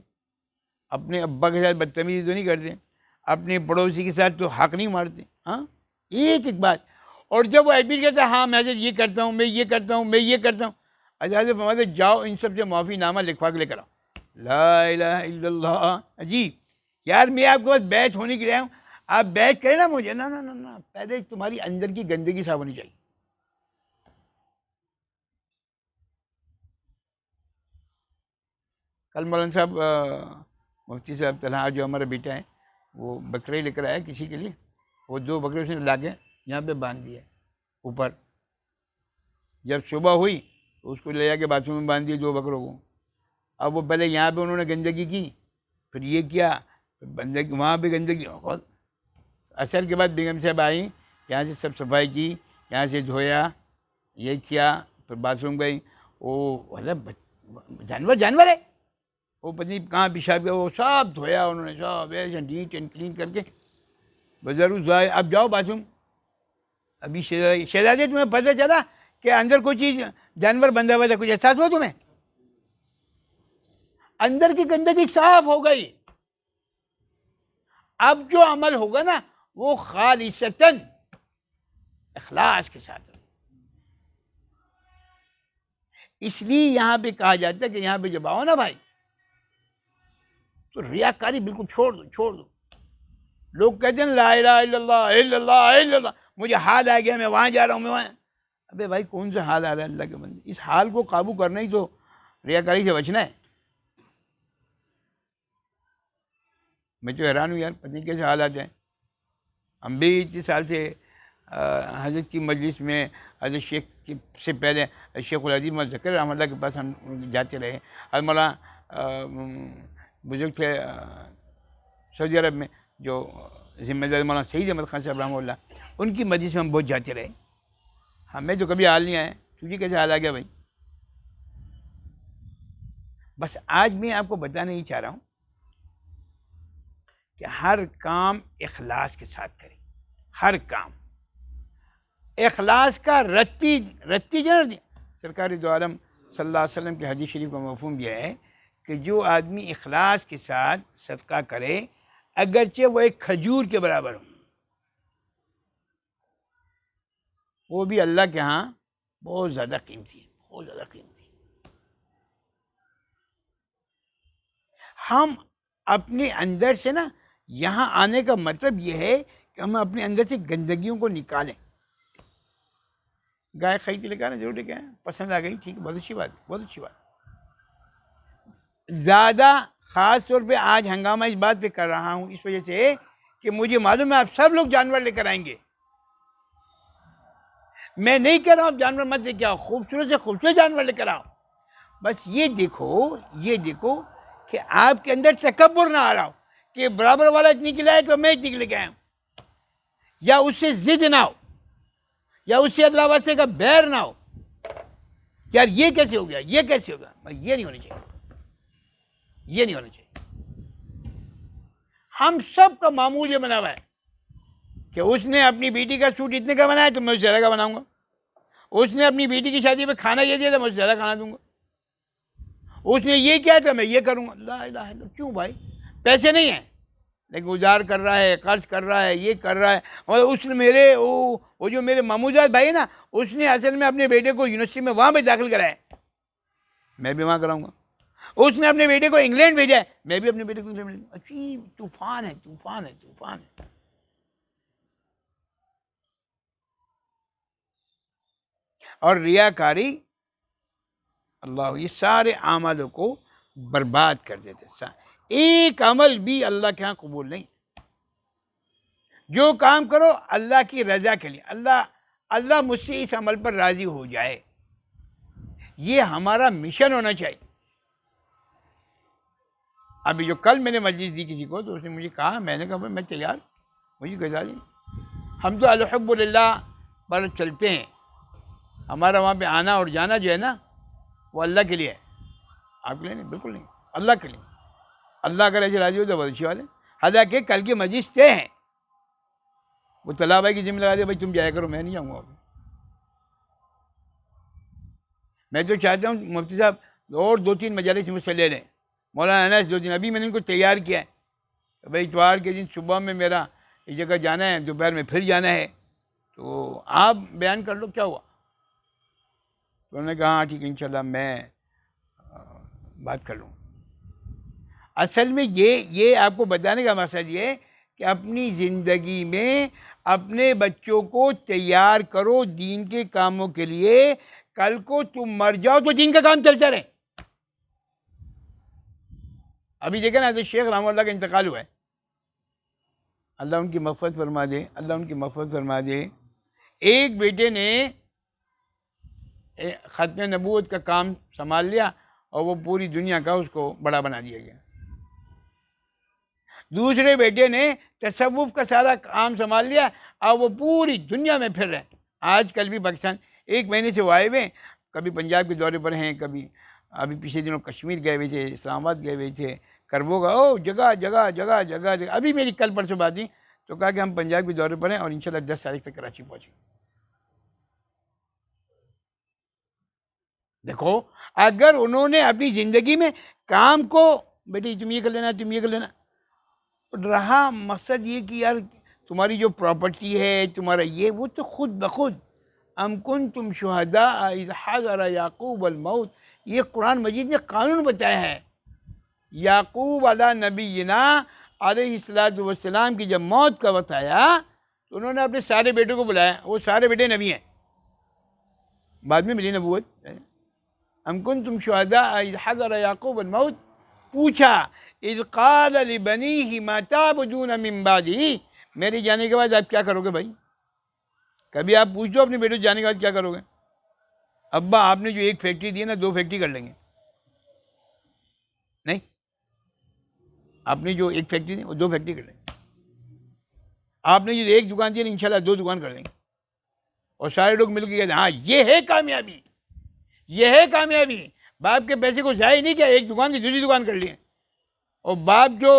اپنے ابا کے ساتھ بدتمیزی تو نہیں کرتے، اپنے پڑوسی کے ساتھ تو حق نہیں مارتے. ہاں، ایک ایک بات. اور جب وہ ایڈمٹ کرتا ہے، ہاں میں حضرت یہ کرتا ہوں، میں یہ کرتا ہوں، میں یہ کرتا ہوں، حضرت فرماتے جاؤ ان سب سے معافی نامہ لکھوا کے لے کر آؤ. لا الہ الا اللہ. جی یار میں آپ کے پاس بیعت ہونے کے لیے آیا ہوں، آپ بیعت کریں نا مجھے. نہ پہلے تمہاری اندر کی گندگی صاف ہونی چاہیے. کل مولانا صاحب مفتی صاحب طلحہ جو ہمارا بیٹا ہے وہ بکرے لے کر آیا کسی کے لیے. وہ 2 بکرے اس نے لا کے یہاں پہ باندھ دیے اوپر. جب صبح ہوئی تو اس کو لے جا کے باتھ روم میں باندھ دیے 2 بکروں کو. اب وہ پہلے یہاں پہ انہوں نے گندگی کی، پھر یہ کیا، پھر وہاں پہ گندگی. اثر کے بعد بیگم صاحب آئیں، یہاں سے سب صفائی کی، یہاں سے دھویا، یہ کیا، پھر باتھ روم گئی. وہ جانور ہے، وہ پتہ نہیں کہاں پیشاب کیا، وہ سب دھویا انہوں نے، سب ایسے نیٹ اینڈ کلین کر کے. بزرگ ظاہر اب جاؤ باتھ روم. ابھی شہزادی تمہیں پتہ چلا کہ اندر کوئی چیز جانور بندھا ہوا تھا، کچھ احساس ہوا تمہیں؟ اندر کی گندگی صاف ہو گئی. اب جو عمل ہوگا نا وہ خالصتاً اخلاص کے ساتھ. اس لیے یہاں پہ کہا جاتا ہے کہ یہاں پہ جب آؤ نا بھائی تو ریاکاری بالکل چھوڑ دو، چھوڑ دو. لوگ کہتے ہیں لا الہ الا اللہ الا اللہ الا اللہ، مجھے حال آ گیا، میں وہاں جا رہا ہوں، میں وہاں. ابے بھائی کون سا حال آ رہا ہے اللہ کے بندے؟ اس حال کو قابو کرنا ہی تو ریاکاری سے بچنا ہے. میں تو حیران ہوں یار، پتہ نہیں کیسے حالات ہیں. ہم بھی اتنے سال سے حضرت کی مجلس میں حضرت شیخ سے پہلے شیخ العزیز مولانا ذکر رحمۃ اللہ کے پاس ہم جاتے رہے. حضرت مولانا بزرگ تھے سعودی عرب میں جو ذمہ دار مولانا سعید احمد خان صاحب رحمہ اللہ، ان کی مجلس میں ہم بہت جاتے رہے. ہمیں تو کبھی حال نہیں آیا، تجھے کیسے حال آ گیا بھائی؟ بس آج میں آپ کو بتانا ہی چاہ رہا ہوں کہ ہر کام اخلاص کے ساتھ کریں. ہر کام اخلاص کا رتی جڑ دیں. سرکار دو عالم صلی اللہ علیہ وسلم کی حدیث شریف کا مفہوم یہ ہے کہ جو آدمی اخلاص کے ساتھ صدقہ کرے اگرچہ وہ ایک کھجور کے برابر ہو، وہ بھی اللہ کے ہاں بہت زیادہ قیمتی ہے، بہت زیادہ قیمتی ہے. ہم اپنے اندر سے نا، یہاں آنے کا مطلب یہ ہے کہ ہم اپنے اندر سے گندگیوں کو نکالیں. گائے خرید کے لے کے آنا ضروری کیا ہے؟ پسند آ گئی، ٹھیک ہے، بہت اچھی بات ہے، بہت اچھی بات. زیادہ خاص طور پہ آج ہنگامہ اس بات پہ کر رہا ہوں اس وجہ سے کہ مجھے معلوم ہے آپ سب لوگ جانور لے کر آئیں گے. میں نہیں کہہ رہا ہوں آپ جانور مت لے کے آؤ، خوبصورت سے خوبصورت جانور لے کر آؤ. بس یہ دیکھو کہ آپ کے اندر تکبر نہ آ رہا ہو کہ برابر والا اتنی کی لائے تو میں اتنی کی لے کے آیا ہوں، یا اس سے ضد نہ ہو، یا اس سے اللہ واسطے کا بیر نہ ہو. یار یہ کیسے ہو گیا، یہ کیسے ہو گیا؟ یہ نہیں ہونا چاہیے، یہ نہیں ہونا چاہیے. ہم سب کا معمول یہ بنا ہوا ہے کہ اس نے اپنی بیٹی کا سوٹ اتنے کا بنایا تو میں اس سے زیادہ کا بناؤں گا. اس نے اپنی بیٹی کی شادی پہ کھانا یہ دیا تو میں اس سے زیادہ کھانا دوں گا. اس نے یہ کیا تو میں یہ کروں گا. لا الہ الا اللہ. کیوں بھائی؟ پیسے نہیں ہیں لیکن گزار کر رہا ہے، خرچ کر رہا ہے، یہ کر رہا ہے. اور اس نے وہ جو میرے ماموزاد بھائی نا، اس نے اصل میں اپنے بیٹے کو یونیورسٹی میں وہاں پہ داخل کرایا، میں بھی وہاں کراؤں گا. اس نے اپنے بیٹے کو انگلینڈ بھیجا ہے، میں بھی اپنے بیٹے کو انگلینڈ بھیجوں گا. عجیب طوفان ہے، طوفان ہے، طوفان ہے. اور ریاکاری اللہ یہ سارے اعمالوں کو برباد کر دیتے. ایک عمل بھی اللہ کے ہاں قبول نہیں. جو کام کرو اللہ کی رضا کے لیے، اللہ مجھ سے اس عمل پر راضی ہو جائے، یہ ہمارا مشن ہونا چاہیے. ابھی جو کل میں نے مجلس دی کسی کو تو اس نے مجھے کہا، میں نے کہا میں تیار، مجھے گزار نہیں. ہم تو الحمدللہ پر چلتے ہیں، ہمارا وہاں پہ آنا اور جانا جو ہے نا وہ اللہ کے لیے ہے، آپ کے لیے نہیں، بالکل نہیں، اللہ کے لیے. اللہ اگر ایسے راضی ہو تو بہت اچھی بات ہے. حالانکہ کل کی مجلس طے ہیں، وہ طلحہ بھائی کی ذمہ لگا دیا بھائی تم جایا کرو، میں نہیں جاؤں گا. میں تو چاہتا ہوں مفتی صاحب اور 2-3 مجالس مجھ سے لے لیں. مولانا انس 2 دن ابھی میں نے ان کو تیار کیا ہے بھائی اتوار کے دن صبح میں میرا اس جگہ جانا ہے، دوپہر میں پھر جانا ہے، تو آپ بیان کر لو کیا ہوا. تو انہوں نے کہا ہاں ٹھیک ہے انشاءاللہ میں بات کر لوں. اصل میں یہ آپ کو بتانے کا مقصد یہ ہے کہ اپنی زندگی میں اپنے بچوں کو تیار کرو دین کے کاموں کے لیے. کل کو تم مر جاؤ تو دین کا کام چلتا رہے. ابھی دیکھیں نا حضرت شیخ رحمہ اللہ کا انتقال ہوا ہے، اللہ ان کی مغفرت فرما دے، اللہ ان کی مغفرت فرما دے. ایک بیٹے نے ختم نبوت کا کام سنبھال لیا اور وہ پوری دنیا کا اس کو بڑا بنا دیا گیا. دوسرے بیٹے نے تصوف کا سارا کام سنبھال لیا اور وہ پوری دنیا میں پھر رہے. آج کل بھی پاکستان 1 مہینے سے وہ آئے ہوئے، کبھی پنجاب کے دورے پر ہیں، کبھی ابھی پچھلے دنوں کشمیر گئے ہوئے تھے، اسلام آباد گئے ہوئے تھے، کربو کا جگہ جگہ جگہ جگہ جگہ. ابھی میری کل پرسوں بات تھی تو کہا کہ ہم پنجاب کے دورے پر ہیں اور انشاءاللہ 10 تاریخ تک کراچی پہنچیں. دیکھو اگر انہوں نے اپنی زندگی میں کام کو بیٹی تم یہ کر لینا، تم یہ کر لینا، رہا مقصد یہ کہ یار تمہاری جو پراپرٹی ہے، تمہارا یہ وہ تو خود بخود ام کنتم شہداء اذ حضر یعقوب الموت، یہ قرآن مجید نے قانون بتایا ہے۔ یعقوب علیہ نبینا علیہ السلام کی جب موت کا وقت آیا تو انہوں نے اپنے سارے بیٹوں کو بلایا، وہ سارے بیٹے نبی ہیں، بعد میں ملی نبوت۔ ام کنتم شہداء اذ حضر یعقوب الموت، پوچھا اذ قال لبنیہ ما تعبدون من بعدی، میرے جانے کے بعد آپ کیا کرو گے بھائی؟ کبھی آپ پوچھ دو اپنے بیٹوں جانے کے بعد کیا کرو گے؟ ابا آپ نے جو ایک فیکٹری دی ہے نا، 2 فیکٹری کر لیں گے۔ نہیں، آپ نے جو ایک فیکٹری دی وہ 2 فیکٹری کر لیں گے۔ آپ نے جو ایک دکان دی نا، انشاءاللہ 2 دکان کر دیں گے۔ اور سارے لوگ مل کے کہتے ہیں ہاں یہ ہے کامیابی، یہ ہے کامیابی۔ باپ کے پیسے کو ضائع نہیں کیا، ایک دکان کی دوسری دکان کر لی۔ اور باپ جو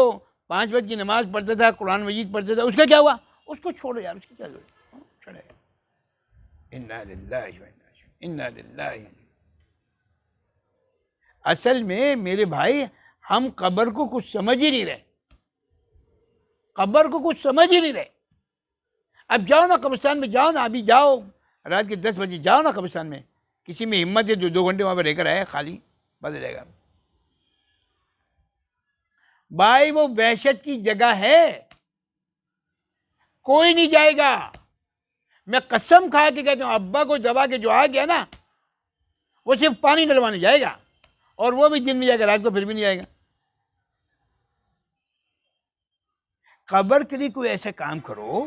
5 وقت کی نماز پڑھتا تھا، قرآن مجید پڑھتا تھا، اس کا کیا ہوا؟ اس کو چھوڑو یار، اس کی کیا ضرورت؟ چھوڑے۔ انا للہ و انا للہ۔ اصل میں میرے بھائی ہم قبر کو کچھ سمجھ ہی نہیں رہے، قبر کو کچھ سمجھ ہی نہیں رہے۔ اب جاؤ نا قبرستان میں، جاؤ نا، ابھی جاؤ، رات کے 10 بجے جاؤ نا قبرستان میں، کسی میں ہمت ہے تو 2 گھنٹے وہاں پہ رہ کر آئے، خالی بدلے گا بھائی۔ وہ وحشت کی جگہ ہے، کوئی نہیں جائے گا۔ میں قسم کھا کے کہتا ہوں، ابا کو دبا کے جو آ گیا نا، وہ صرف پانی ڈلوانے جائے گا، اور وہ بھی دن میں جائے گا، رات کو پھر بھی نہیں جائے گا۔ قبر کے لیے کوئی ایسا کام کرو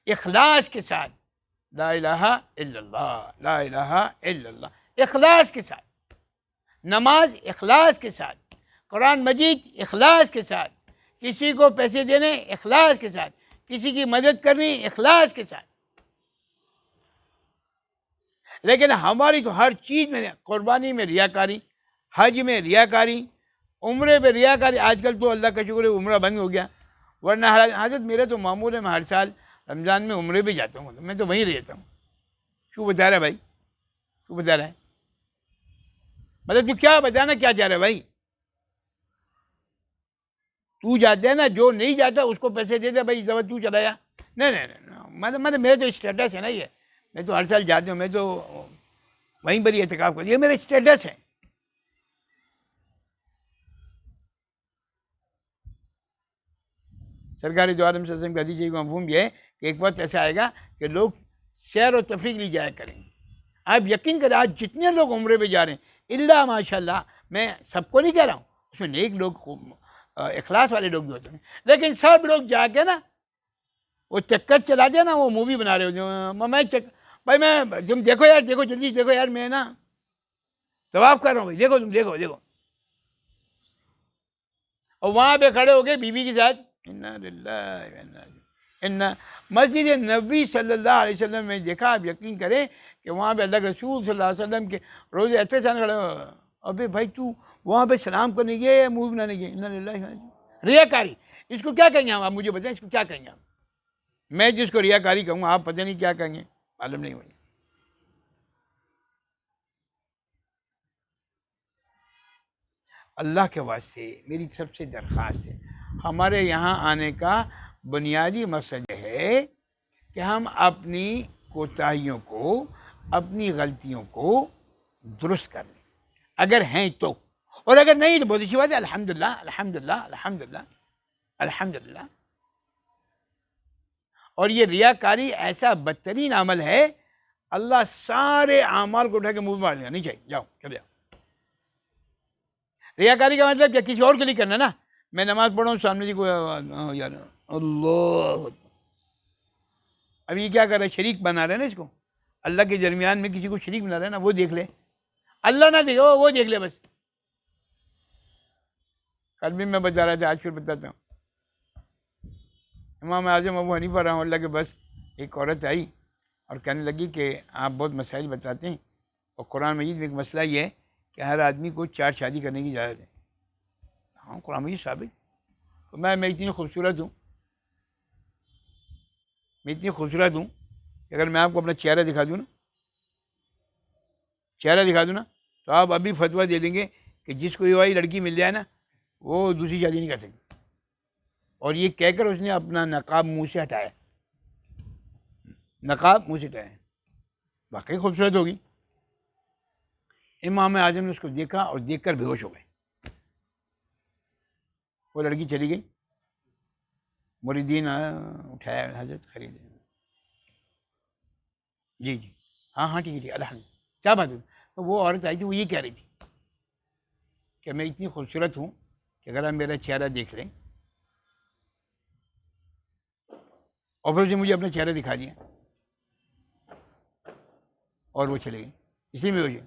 اخلاص کے ساتھ، لا الہ الا اللہ، لا الہ الا اللہ، اخلاص کے ساتھ، نماز اخلاص کے ساتھ، قرآن مجید اخلاص کے ساتھ، کسی کو پیسے دینے اخلاص کے ساتھ، کسی کی مدد کرنی اخلاص کے ساتھ۔ لیکن ہماری تو ہر چیز میں، قربانی میں ریاکاری، حج میں ریاکاری، عمرے پہ ریاکاری۔ آج کل تو اللہ کا شکر ہے عمرہ بند ہو گیا، ورنہ حضرت میرا تو معمول ہے، میں ہر سال رمضان میں عمرے پہ جاتا ہوں، میں تو وہیں رہتا ہوں۔ کیوں بتا رہا ہے بھائی؟ کیوں بتا رہا ہے؟ مطلب تو کیا بتانا کیا چاہ رہا ہے بھائی؟ تو جاتا ہے نا، جو نہیں جاتا اس کو پیسے دے دے بھائی، زبر تو چلایا۔ نہیں نہیں نہیں، مطلب میرے تو اسٹیٹس ہے نا، یہ میں تو ہر سال جاتا ہوں، میں تو وہیں پر ہی اعتکاف کر، یہ میرا اسٹیٹس ہے۔ سرکار دو عالم صلی اللہ علیہ وسلم کا حدیث کا مفہوم یہ ہے کہ ایک وقت ایسا آئے گا کہ لوگ سیر و تفریح کے لیے جایا کریں گے۔ آپ یقین کریں، آج جتنے لوگ عمرے پہ جا رہے ہیں، اللہ ماشاء اللہ، میں سب کو نہیں کہہ رہا ہوں، اس میں نیک لوگ، اخلاص والے لوگ بھی ہوتے ہیں، لیکن سب لوگ جا کے نا وہ چکر چلا دیا نا، وہ مووی بنا رہے ہو، میں بھائی میں تم دیکھو یار، دیکھو جلدی دیکھو یار، میں نا طواف کر رہا ہوں بھائی، دیکھو تم دیکھو دیکھو، اور وہاں پہ کھڑے ہو گئے بیوی کے ساتھ، انا للہ و انا الیہ۔ مسجد نبوی صلی اللہ علیہ وسلم میں دیکھا، آپ یقین کریں کہ وہاں پہ اللہ کے رسول صلی اللہ علیہ وسلم کے روزے ایسے سامنے کھڑے، ابے بھائی تو وہاں پہ سلام کرنے گئے یا مووی بنانے گئے؟ انا للہ و انا الیہ۔ ریاکاری، اس کو کیا کہیں گے ہم؟ آپ مجھے بتائیں اس کو کیا کہیں گے ہم؟ میں جس کو ریاکاری کہوں گا، آپ پتہ نہیں کیا کہیں گے، معلوم نہیں ہوئی۔ اللہ کے واسطے میری سب سے درخواست ہے، ہمارے یہاں آنے کا بنیادی مقصد یہ ہے کہ ہم اپنی کوتاہیوں کو، اپنی غلطیوں کو درست کر لیں، اگر ہیں تو، اور اگر نہیں تو بہت اچھی بات ہے، الحمدللہ الحمدللہ الحمدللہ الحمدللہ۔ اور یہ ریاکاری ایسا بدترین عمل ہے، اللہ سارے اعمال کو اٹھا کے منہ میں مار دینا، نہیں چاہیے، جاؤ چلے جاؤ۔ ریاکاری کا مطلب کیا؟ کسی اور کے لیے کرنا نا، میں نماز پڑھا ہوں، سامنے سے کوئی یار اللہ، اب یہ کیا کر رہا ہے؟ شریک بنا رہے ہیں نا اس کو، اللہ کے درمیان میں کسی کو شریک بنا رہے ہیں نا، وہ دیکھ لے، اللہ نہ دیکھے، وہ دیکھ لے بس۔ کل بھی میں بتا رہا تھا، آج پھر بتاتا ہوں۔ امام اعظم ابو حنیفہ رحمہ اللہ کے بس ایک عورت آئی اور کہنے لگی کہ آپ بہت مسائل بتاتے ہیں، اور قرآن مجید میں ایک مسئلہ یہ ہے کہ ہر آدمی کو 4 شادی کرنے کی اجازت ہے۔ ہاں قرآن مجید ثابت، تو میں اتنی خوبصورت ہوں، میں اتنی خوبصورت ہوں کہ اگر میں آپ کو اپنا چہرہ دکھا دوں نا، چہرہ دکھا دوں نا، تو آپ ابھی فتویٰ دے دیں گے کہ جس کو یہ والی لڑکی مل جائے نا، وہ دوسری شادی نہیں کر سکتی۔ اور یہ کہہ کر اس نے اپنا نقاب منہ سے ہٹایا، نقاب منہ سے ہٹایا۔ واقعی خوبصورت ہوگی. امام اعظم نے اس کو دیکھا اور دیکھ کر بے ہوش ہو گئے. وہ لڑکی چلی گئی. مریدین اٹھایا, حضرت خریدے. جی جی ہاں ہاں ٹھیک ہے ٹھیک ہے الحمد. کیا بات ہے؟ تو وہ عورت آئی تھی, وہ یہ کہہ رہی تھی کہ میں اتنی خوبصورت ہوں کہ اگر آپ میرا چہرہ دیکھ لیں. اور پھر اسے مجھے اپنا چہرہ دکھا دیا اور وہ چلے گئے. اس لیے میں وجہ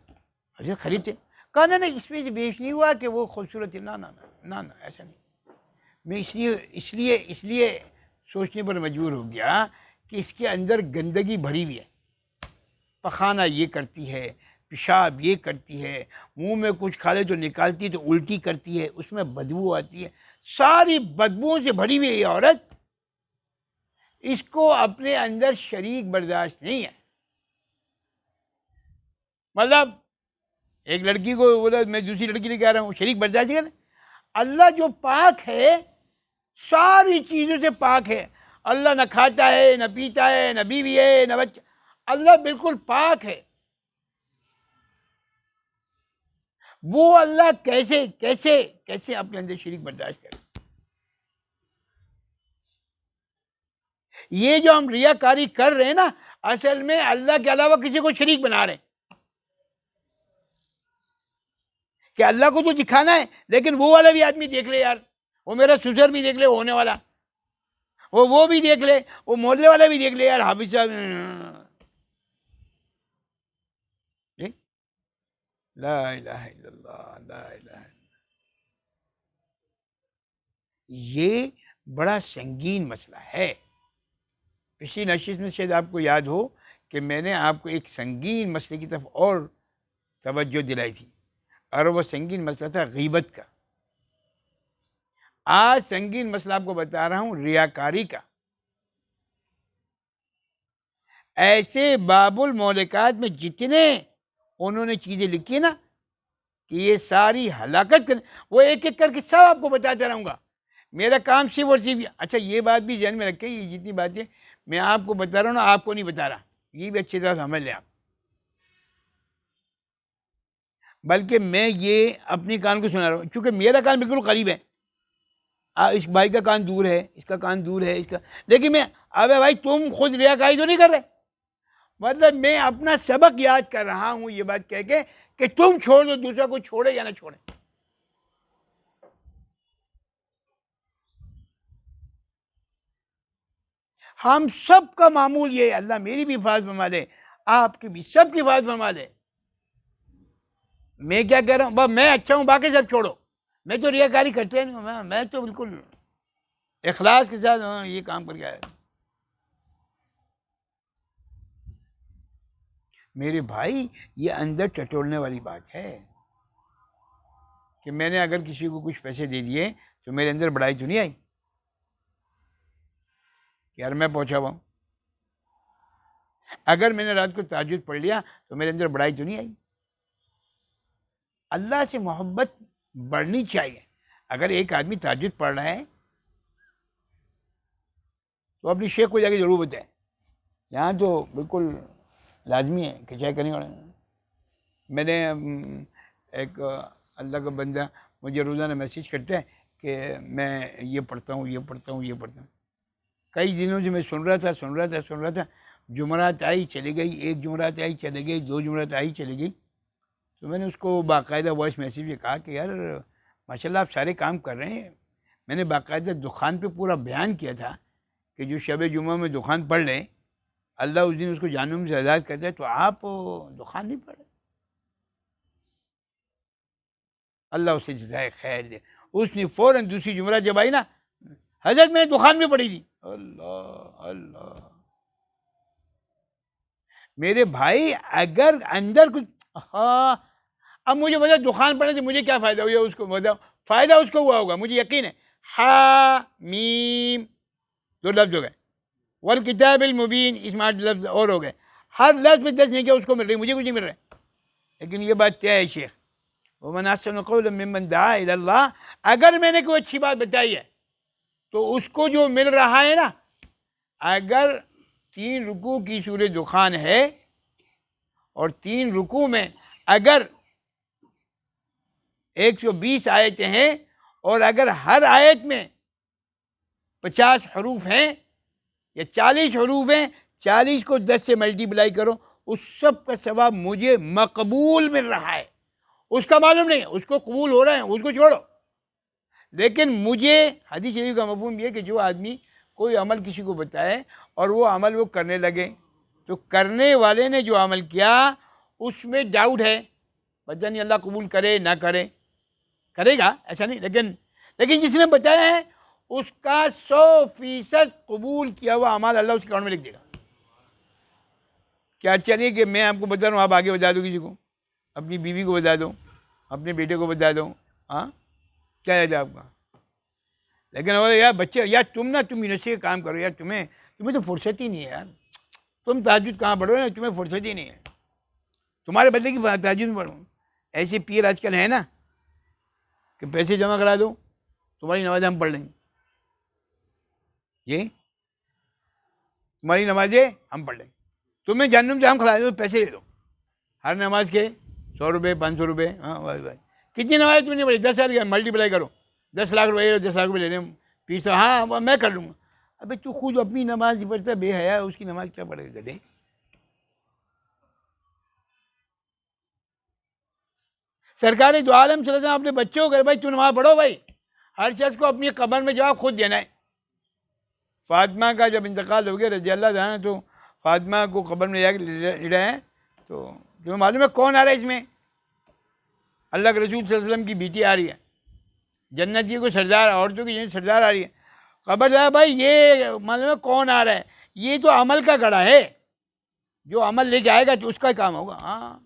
حضرت خریدتے. کہا نا اس میں سے بیش نہیں ہوا کہ وہ خوبصورت ہے. نہ ایسا نہیں. میں اس لیے سوچنے پر مجبور ہو گیا کہ اس کے اندر گندگی بھری ہوئی ہے. پخانہ یہ کرتی ہے, پیشاب یہ کرتی ہے, منہ میں کچھ کھا لے تو نکالتی تو الٹی کرتی ہے, اس میں بدبو آتی ہے, ساری بدبوؤں سے بھری ہوئی یہ عورت. اس کو اپنے اندر شریک برداشت نہیں ہے. مطلب ایک لڑکی کو بولا میں دوسری لڑکی لے کے آ رہا ہوں, شریک برداشت ہے. اللہ جو پاک ہے ساری چیزوں سے پاک ہے. اللہ نہ کھاتا ہے, نہ پیتا ہے, نہ بیوی ہے, نہ بچہ. اللہ بالکل پاک ہے. وہ اللہ کیسے کیسے کیسے اپنے اندر شریک برداشت کرے؟ یہ جو ہم ریاکاری کر رہے ہیں نا, اصل میں اللہ کے علاوہ کسی کو شریک بنا رہے ہیں. کہ اللہ کو تو دکھانا ہے, لیکن وہ والا بھی آدمی دیکھ لے یار, وہ میرا سسر بھی دیکھ لے, ہونے والا وہ بھی دیکھ لے, وہ محلے والا بھی دیکھ لے یار, حافظ صاحب. لا الہ الا اللہ, لا الہ الا اللہ. یہ بڑا سنگین مسئلہ ہے. پچھلی نشست میں شاید آپ کو یاد ہو کہ میں نے آپ کو ایک سنگین مسئلے کی طرف اور توجہ دلائی تھی, اور وہ سنگین مسئلہ تھا غیبت کا. آج سنگین مسئلہ آپ کو بتا رہا ہوں ریاکاری کا. ایسے باب المولکات میں جتنے انہوں نے چیزیں لکھی نا کہ یہ ساری ہلاکت کریں, وہ ایک ایک کر کے سب آپ کو بتاتا رہوں گا. میرا کام صرف اور صرف. اچھا یہ بات بھی ذہن میں رکھیں, یہ جتنی باتیں میں آپ کو بتا رہا ہوں نا, آپ کو نہیں بتا رہا, یہ بھی اچھی طرح سمجھ لیں آپ. بلکہ میں یہ اپنی کان کو سنا رہا ہوں, کیونکہ میرا کان بالکل قریب ہے. اس بھائی کا کان دور ہے, اس کا کان دور ہے, اس کا. لیکن میں ابے بھائی تم خود ریاکاری تو نہیں کر رہے. مطلب میں اپنا سبق یاد کر رہا ہوں یہ بات کہہ کے کہ تم چھوڑ دو, دوسرا کو چھوڑے یا نہ چھوڑے. ہم سب کا معمول یہ ہے. اللہ میری بھی حفاظت فرما لے, آپ کی بھی, سب کی حفاظت فرما لے. میں کیا کہہ رہا ہوں, بس میں اچھا ہوں, باقی سب چھوڑو. میں تو ریاکاری کرتے نہیں ہوں, میں تو بالکل اخلاص کے ساتھ یہ کام کر کے آیا. میرے بھائی یہ اندر ٹٹولنے والی بات ہے کہ میں نے اگر کسی کو کچھ پیسے دے دیے تو میرے اندر بڑائی تو نہیں آئی کہ یار میں پہنچا ہوا ہوں. اگر میں نے رات کو تہجد پڑھ لیا تو میرے اندر بڑائی تو نہیں آئی. اللہ سے محبت بڑھنی چاہیے. اگر ایک آدمی تہجد پڑھ رہا ہے تو اپنی شیخ کو جا کے ضرور بتائیں. یہاں تو بالکل لازمی ہے کہ چاہے کرنے والے. میں نے ایک اللہ کا بندہ مجھے روزانہ میسیج کرتا ہے کہ میں یہ پڑھتا ہوں, یہ پڑھتا ہوں, یہ پڑھتا ہوں. کئی دنوں سے میں سن رہا تھا. جمعرات آئی چلی گئی, ایک جمعرات آئی چلی گئی, دو جمعرات آئی چلی گئی. تو میں نے اس کو باقاعدہ وائس میسیج میں کہا کہ یار ماشاء اللہ آپ سارے کام کر رہے ہیں. میں نے باقاعدہ دخان پہ پورا بیان کیا تھا کہ جو شب جمعہ میں دخان پڑھ لیں اللہ اس دن اس کو جہنم سے آزاد کرتا ہے, تو آپ دخان نہیں پڑھ رہے. اللہ اسے جزائے خیر دے. اس نے فوراً دوسری جمعرات جب آئی نا, حضرت میں نے دخان میں پڑھی تھی. اللہ اللہ. میرے بھائی اگر اندر کچھ اب مجھے بتا دخان پڑھنے سے مجھے کیا فائدہ ہوا, اس کو بتاؤ. فائدہ اس کو ہوا ہوگا, مجھے یقین ہے. ہا میم دو لفظ ہو گئے, والکتاب المبین اس میں 8 لفظ اور ہو گئے. ہر لفظ میں 10 نہیں کیا اس کو مل رہی, مجھے کچھ نہیں مل رہا. لیکن یہ بات طے ہے شیخ, ومن احسن قولا ممن دعا الی اللہ. اگر میں نے کوئی اچھی بات بتائی ہے تو اس کو جو مل رہا ہے نا, اگر 3 رکوع کی سورہ دخان ہے اور 3 رکوع میں اگر 120 آیتیں ہیں اور اگر ہر آیت میں 50 حروف ہیں یا 40 حروف ہیں، 40 کو 10 سے ملٹیپلائی کرو، اس سب کا ثواب مجھے مقبول مل رہا ہے. اس کا معلوم نہیں، اس کو قبول ہو رہا ہے، اس کو چھوڑو. لیکن مجھے حدیث شریف کا مفہوم یہ کہ جو آدمی کوئی عمل کسی کو بتائے اور وہ عمل وہ کرنے لگے، تو کرنے والے نے جو عمل کیا اس میں ڈاؤٹ ہے، پتہ نہیں اللہ قبول کرے نہ کرے. کرے گا ایسا نہیں، لیکن جس نے بتایا ہے اس کا 100% قبول کیا ہوا اعمال اللہ اس کے اکاؤنٹ میں لکھ دے گا. کیا چلیے کہ میں آپ کو بتا رہا ہوں، آپ آگے بتا دو کسی کو، اپنی بیوی کو بتا دو، اپنے بیٹے کو بتا دو، ہاں کیا ہے آپ کا. لیکن یار بچے، یار تم یونیورسٹی کا کام کرو، یار تمہیں تو فرصت ہی نہیں ہے یار، تم تہجد کہاں پڑھو نا، تمہیں فرصت ہی نہیں ہے، تمہارے بدلے کی تہجد میں پڑھو. ایسے پیر آج کل ہیں نا کہ پیسے جمع کرا دو، تمہاری نمازیں ہم پڑھ لیں گے. جی تمہاری نمازیں ہم پڑھ لیں گے، تمہیں جہنم سے ہم کھلا دو، پیسے دے دو ہر نماز کے 100 روپے 500 روپے. ہاں بھائی کتنی نماز تم نے پڑھی؟ 10 سال کی ملٹیپلائی کرو، 10 لاکھ روپے 10 لاکھ روپے لے لیں پیر صاحب. ہاں میں کر لوں گا. ابھی تو خود اپنی نماز نہیں پڑھتا، بے حیا، اس کی نماز کیا پڑھے گا گدھے. سرکار دو عالم صلی اللہ علیہ وسلم اپنے بچوں کو کہ بھائی تو نماز پڑھو، بھائی ہر شخص کو اپنی قبر میں جواب خود دینا ہے. فاطمہ کا جب انتقال ہو گیا رضی اللہ عنہ، تو فاطمہ کو قبر میں جا کے لے ہیں، تو تمہیں معلوم ہے کون آ رہا ہے اس میں؟ اللہ کے رسول صلی اللہ علیہ وسلم کی بیٹی آ رہی ہے، جنتی کو سردار، عورتوں کی سردار آ رہی ہے. خبر جائے بھائی یہ معلوم ہے کون آ رہا ہے؟ یہ تو عمل کا گڑھا ہے، جو عمل لے کے آئے گا تو اس کا کام ہوگا. ہاں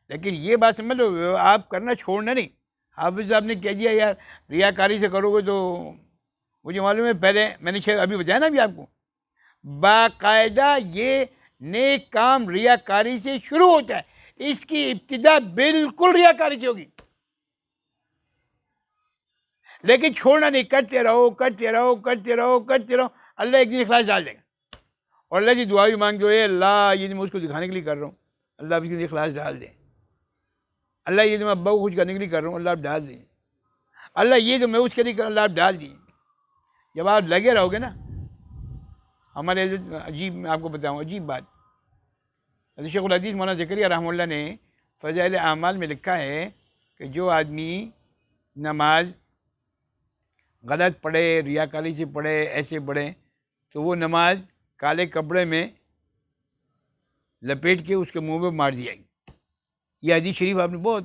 لیکن یہ بات سمجھ لو، آپ کرنا چھوڑنا نہیں. حافظ صاحب نے کہہ دیا یار ریاکاری سے کرو گے تو مجھے معلوم ہے، پہلے میں نے ابھی بتایا نا ابھی آپ کو، باقاعدہ یہ نیک کام ریاکاری سے شروع ہوتا ہے، اس کی ابتدا بالکل ریاکاری سے ہوگی. لیکن چھوڑنا نہیں، کرتے رہو کرتے رہو کرتے رہو کرتے رہو، اللہ ایک دن اخلاص ڈال دے گا. اور اللہ کی دعا بھی مانگتے ہو، اے اللہ یہ میں اس کو دکھانے کے لیے کر رہا ہوں، اللہ اس کے لیے اخلاص ڈال دے. اللہ یہ تو میں ابا کو خوش کرنے کے لیے کر رہا ہوں، اللہ آپ ڈال دیں. اللہ یہ تو میں اس کے لیے کر رہا ہوں، اللہ آپ ڈال دیجیے. جب آپ لگے رہو گے نا، ہمارے عجیب، میں آپ کو بتاؤں عجیب بات، شیخ الحدیث مولانا زکریا رحمہ اللہ نے فضائل اعمال میں لکھا ہے کہ جو آدمی نماز غلط پڑھے، ریاکاری سے پڑھے، ایسے پڑھے، تو وہ نماز کالے کپڑے میں لپیٹ کے اس کے منہ میں مار دی جائے گی. یہ حدیث شریف آپ نے بہت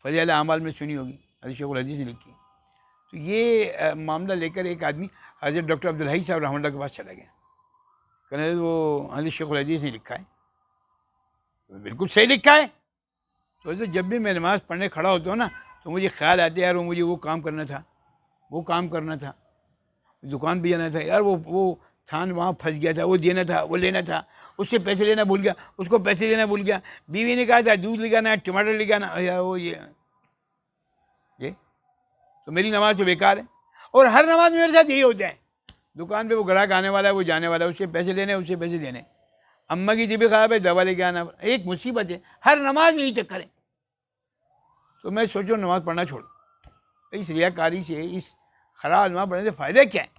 فضائل اعمال میں سنی ہوگی، حضرت شیخ الحدیث نے لکھی. تو یہ معاملہ لے کر ایک آدمی حضرت ڈاکٹر عبدالحی صاحب رحمہ اللہ کے پاس چلا گیا، کہنے وہ حضرت شیخ الحدیث نے لکھا ہے، بالکل صحیح لکھا ہے. تو جب بھی میں نماز پڑھنے کھڑا ہوتا ہوں نا، تو مجھے خیال آتے یار مجھے وہ کام کرنا تھا، وہ کام کرنا تھا، دکان بھی جانا تھا یار، وہ تھان وہاں پھنس گیا تھا، وہ دینا تھا، وہ لینا تھا، اس سے پیسے لینا بھول گیا، اس کو پیسے دینا بھول گیا، بیوی نے کہا تھا دودھ لے کے آنا، ٹماٹر لے کے آنا، یا وہ یہ تو میری نماز تو بیکار ہے. اور ہر نماز میں میرے ساتھ یہی ہوتا ہے، دکان پہ وہ گراہک آنے والا ہے، وہ جانے والا ہے، اس سے پیسے لینے، اس سے پیسے دینے، اماں کی طبیعت خراب ہے دوا لے کے آنا، ایک مصیبت ہے، ہر نماز میں یہی چکر ہے. تو میں سوچو نماز پڑھنا چھوڑ، اس ریاکاری سے، اس خراب نماز پڑھنے سے فائدہ کیا ہے؟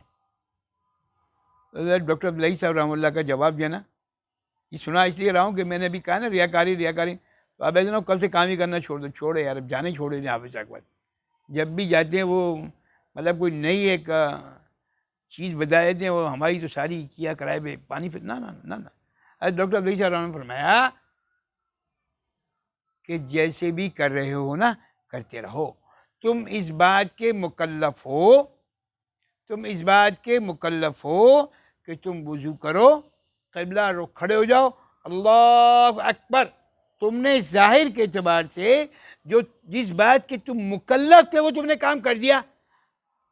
ڈاکٹر عبدالحی صاحب رحمہ اللہ کا جواب دیا نا، یہ سنا اس لیے رہا ہوں کہ میں نے ابھی کہا نا ریاکاری، تو آپ ایسے کل سے کام ہی کرنا چھوڑ دو، چھوڑے یار، اب جانے چھوڑے دیں. حافظ صاحب جب بھی جاتے ہیں وہ مطلب کوئی نئی ایک چیز بتا دیتے ہیں، وہ ہماری تو ساری کیا کرائے پہ پانی پھر نہ. ڈاکٹر عبدالحی صاحب رحمہ اللہ نے فرمایا کہ جیسے بھی کر رہے ہو نا کرتے رہو، تم اس بات کے مکلف ہو کہ تم وضو کرو، قبلہ رخ کھڑے ہو جاؤ، اللہ اکبر. تم نے ظاہر کے اعتبار سے جس بات کے تم مکلف تھے وہ تم نے کام کر دیا.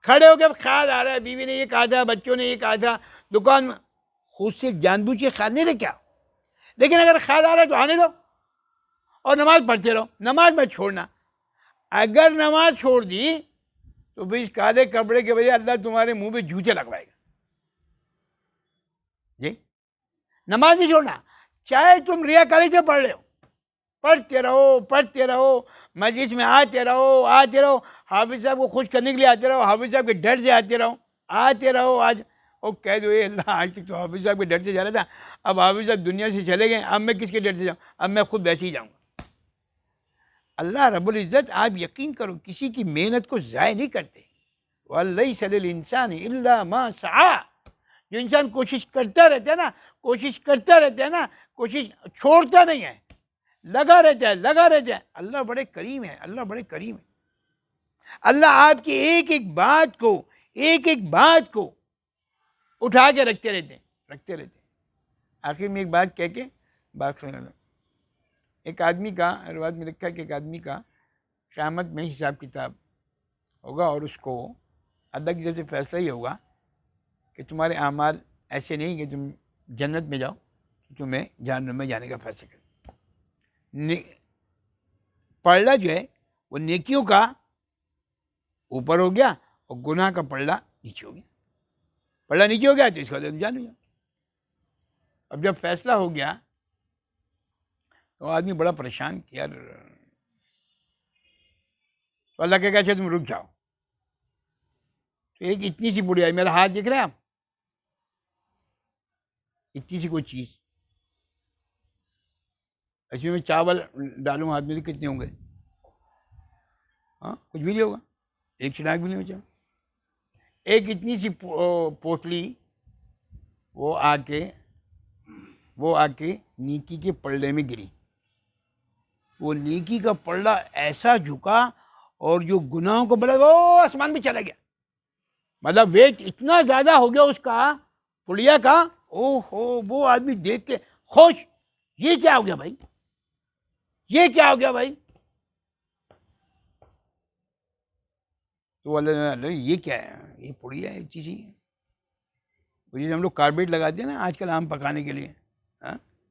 کھڑے ہو کے خیال آ رہا ہے، بیوی نے یہ کہا تھا، بچوں نے یہ کہا تھا، دکان میں، خود سے جان بوجھ کے خیال نہیں رہے کیا؟ لیکن اگر خیال آ رہا ہے تو آنے دو اور نماز پڑھتے رہو، نماز مت چھوڑنا. اگر نماز چھوڑ دی تو پھر اس کالے کپڑے کے بجائے اللہ تمہارے منہ پہ جوتے لگوائے گا. جی نماز نہیں چھوڑنا، چاہے تم ریاکاری سے پڑھ رہے ہو، پڑھتے رہو، مجلس میں آتے رہو، حافظ صاحب کو خوش کرنے کے لیے آتے رہو، حافظ صاحب کے ڈر سے آتے رہو آج وہ کہہ دو اے اللہ آج تک تو حافظ صاحب کے ڈر سے جا رہا تھا، اب حافظ صاحب دنیا سے چلے گئے، اب میں کس کے ڈر سے جاؤں، اب میں خود ویسے ہی جاؤں گا۔ اللہ رب العزت، آپ یقین کرو، کسی کی محنت کو ضائع نہیں کرتے۔ وَلَيْسَ لِلْإِنسَانِ إِلَّا مَا سَعَىٰ، جو انسان کوشش کرتا رہتا ہے نا، کوشش چھوڑتا نہیں ہے، لگا رہتا ہے۔ اللہ بڑے کریم ہے، اللہ آپ کی ایک ایک بات کو اٹھا کے رکھتے رہتے ہیں۔ آخر میں ایک بات کہہ کے بات کرنے لگا۔ ایک آدمی کا روایت میں لکھا ہے کہ ایک آدمی کا قیامت میں حساب کتاب ہوگا، اور اس کو اللہ کی طرف سے فیصلہ یہ ہوگا کہ تمہارے اعمال ایسے نہیں کہ تم جنت میں جاؤ، تمہیں جہنم میں جانے کا فیصلہ کرے۔ پلڑا جو ہے وہ نیکیوں کا اوپر ہو گیا اور گناہ کا پلڑا نیچے ہو گیا۔ پلڑا نیچے ہو گیا تو اس کا جان ہو جاؤ۔ اب جب فیصلہ ہو گیا تو آدمی بڑا پریشان کہ یار، تو اللہ کہے گا اچھا تم رک جاؤ۔ تو ایک اتنی سی بڑی آئی، میرا ہاتھ دیکھ رہے ہیں آپ، اتنی سی کوئی چیز، اس میں چاول ڈالوں ہاتھ میں تو کتنے ہوں گے؟ ہاں، کچھ بھی نہیں ہوگا، ایک چناک بھی نہیں ہو چاول۔ ایک اتنی سی پوٹلی وہ آ کے نیکی کے پلڑے میں گری۔ وہ نیکی کا پلڑا ایسا جھکا اور جو گناہوں کو بڑھا وہ آسمان میں چلا گیا۔ مطلب ویٹ اتنا زیادہ ہو گیا اس کا پڑیا کا، او ہو، وہ آدمی دیکھ کے خوش، یہ کیا ہو گیا بھائی، تو اللہ یہ کیا ہے، یہ پڑیا ہے، ایک چیز ہی ہے۔ وہ جیسے ہم لوگ کاربیٹ لگاتے ہیں نا آج کل آم پکانے کے لیے،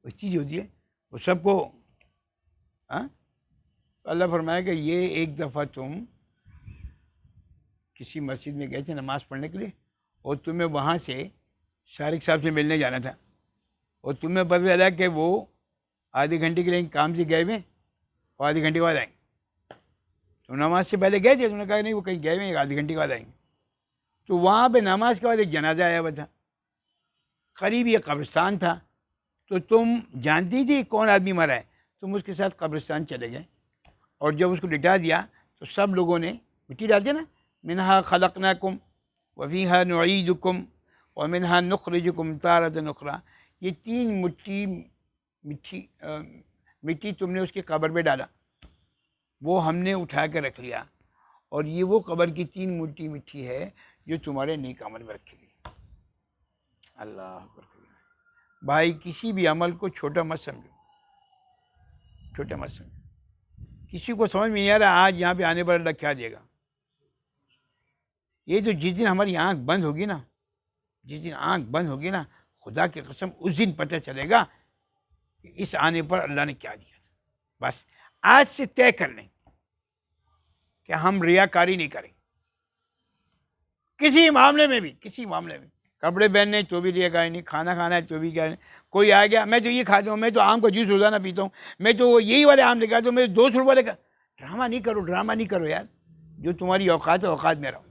وہ چیز ہوتی ہے، وہ سب کو اللہ فرمایا کہ یہ ایک دفعہ تم کسی مسجد میں گئے تھے نماز پڑھنے کے لیے، اور تمہیں وہاں سے شارق صاحب سے ملنے جانا تھا، اور تمہیں پتہ چلا کہ وہ آدھے گھنٹے کے لیے کام سے گئے ہوئے اور آدھے گھنٹے کے بعد آئیں گے۔ تو نماز سے پہلے گئے تھے، انہوں نے کہا نہیں وہ کہیں گئے ہوئے ہیں، آدھے گھنٹے کے بعد آئیں گے۔ تو وہاں پہ نماز کے بعد ایک جنازہ آیا ہوا تھا، قریب یہ قبرستان تھا، تو تم جانتی تھی کون آدمی مرا ہے، تم اس کے ساتھ قبرستان چلے گئے، اور جب اس کو لٹا دیا تو سب لوگوں نے مٹی ڈالتے نا، منہا خلقناکم وفیہا نعیدکم ومنہا نخرجکم تارۃ اخری، یہ تین مٹی تم نے اس کی قبر پہ ڈالا، وہ ہم نے اٹھا کے رکھ لیا، اور یہ وہ قبر کی تین مٹی ہے جو تمہارے نیک عمل میں رکھی گئی۔ اللہ اکبر۔ بھائی کسی بھی عمل کو چھوٹا مت سمجھو، کسی کو سمجھ میں نہیں آ رہا آج یہاں پہ آنے پر اللہ کیا دے گا۔ یہ تو جس دن ہماری آنکھ بند ہوگی نا، خدا کی قسم اس دن پتہ چلے گا کہ اس آنے پر اللہ نے کیا دیا تھا۔ بس آج سے طے کر لیں کہ ہم ریاکاری نہیں کریں، کسی معاملے میں بھی، کپڑے پہننے تو بھی ریاکاری نہیں، کھانا کھانا ہے تو بھی کیا نہیں۔ کوئی آ گیا میں تو یہ کھاتا ہوں، میں تو آم کا جوس روزانہ پیتا ہوں، میں تو یہی والے آم لے کے آتا ہوں، میں 200 روپئے لے کر، ڈرامہ نہیں کرو یار، جو تمہاری اوقات ہے اوقات میں رہو۔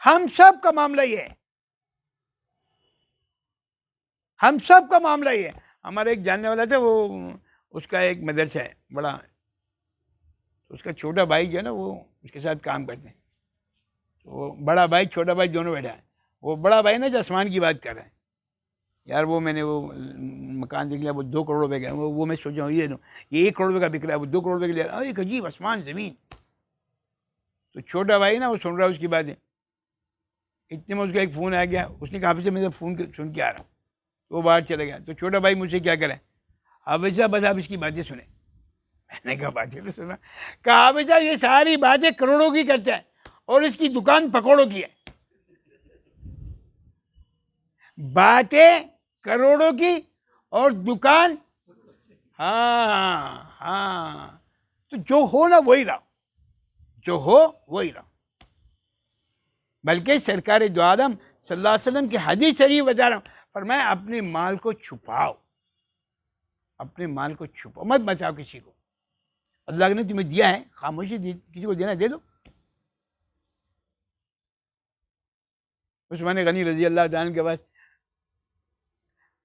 ہم سب کا معاملہ یہ ہے، ہمارا ایک جاننے والا تھا، وہ اس کا ایک مدرسہ ہے بڑا، اس کا چھوٹا بھائی جو ہے نا وہ اس کے ساتھ کام کرتے ہیں، وہ بڑا بھائی چھوٹا بھائی دونوں بیٹھا ہے، وہ بڑا بھائی نا جو آسمان کی بات کر رہا ہے، یار وہ میں نے وہ مکان دیکھ لیا، وہ 2 کروڑ روپے کا، وہ میں سوچا ہوں یہ 1 کروڑ روپے کا بک رہا ہے، وہ 2 کروڑ روپے کے لیے، ایک عجیب آسمان زمین۔ تو چھوٹا بھائی نا وہ سن رہا ہے اس کی باتیں، اتنے میں اس کا ایک فون آ گیا، اس نے کہا حافظ صاحب میں فون سن کے آ رہا ہوں، تو وہ باہر چلے گیا۔ تو چھوٹا بھائی مجھ سے کیا کرے، حافظ صاحب بس آپ اس کی باتیں سنیں۔ میں نے کہا باتیں تو سنا، کہا حافظ صاحب یہ ساری باتیں کروڑوں کی کرتا ہے اور اس کی دکان پکوڑوں کی ہے، باتیں کروڑوں کی اور دکان، ہاں، تو جو ہو نا وہی رہو، بلکہ سرکار دو عالم صلی اللہ علیہ وسلم کی حدیث شریف بتا رہا ہوں، فرمایا اپنے مال کو چھپاؤ، اپنے مال کو چھپاؤ، مت بچاؤ کسی کو. اللہ نے تمہیں دیا ہے، خاموشی کسی کو دینا دے دو. عثمان غنی رضی اللہ تعالیٰ عنہ کے پاس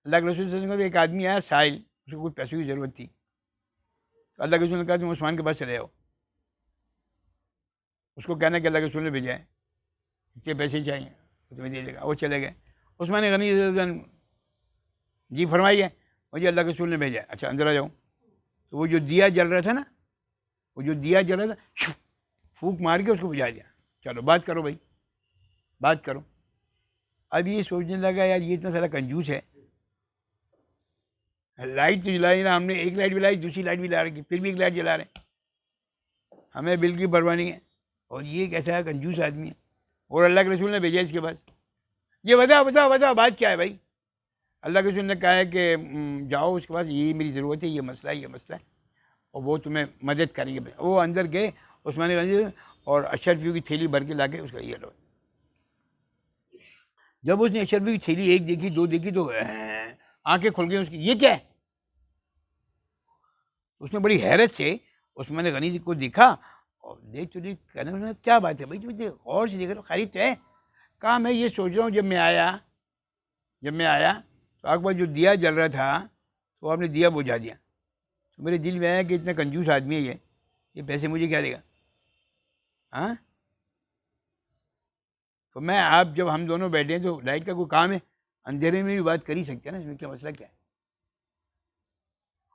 اللہ کے رسول صلی اللہ علیہ وسلم کا ایک آدمی آیا سائل، اس کو کچھ پیسوں کی ضرورت تھی. تو اللہ کے رسول نے کہا تم عثمان کے پاس چلے جاؤ، اس کو کہنا کہ اللہ کے رسول نے بھیجا ہے، اتنے پیسے چاہیے وہ تمہیں دے دے گا. وہ چلے گئے. عثمان غنی رضی اللہ عنہ جی فرمائیے مجھے اللہ کے رسول نے بھیجا ہے. اچھا اندر آ جاؤ. تو وہ جو دیا جل رہا تھا نا، وہ جو دیا جل رہا تھا پھونک مار کے اس کو بجھا دیا. چلو بات کرو بھائی، بات کرو. اب یہ سوچنے لگا یار یہ اتنا سارا کنجوس ہے، لائٹ تو جلائی نا ہم نے، ایک لائٹ بھی لائی، دوسری لائٹ بھی لا رہی، پھر بھی ایک لائٹ جلا رہے ہیں، ہمیں بل کی پرواہ نہیں ہے، اور یہ کیسا کنجوس آدمی ہے. اور اللہ کے رسول نے بھیجا اس کے پاس، یہ بتاؤ بتاؤ بتاؤ بات کیا ہے بھائی. اللہ کے رسول نے کہا ہے کہ جاؤ اس کے پاس، یہ میری ضرورت ہے، یہ مسئلہ ہے، یہ مسئلہ ہے، اور وہ تمہیں مدد کریں گے. وہ اندر گئے عثمان غنی اور اشرفیوں کی تھیلی بھر کے لا کے اس کا یہ لو. جب اس نے اشرفیوں کی تھیلی ایک دیکھی، دو دیکھی، تو آنکھیں کھل گئی اس کی، یہ کیا ہے. اس نے بڑی حیرت سے عثمان غنی جی کو دیکھا اور دیکھ تو دیکھ کہنا کیا بات ہے بھائی، تم غور سے دیکھ رہے ہو، خرید ہے. کہا میں یہ سوچ رہا ہوں جب میں آیا تو آپ کا جو دیا جل رہا تھا تو آپ نے دیا بجھا دیا. تو میرے دل میں آیا کہ اتنا کنجوس آدمی ہے یہ پیسے مجھے کیا دے گا. ہاں تو میں آپ جب ہم دونوں بیٹھے ہیں تو لائٹ کا کوئی کام ہے، اندھیرے میں بھی بات کر ہی سکتے ہیں نا، اس میں کیا مسئلہ کیا ہے.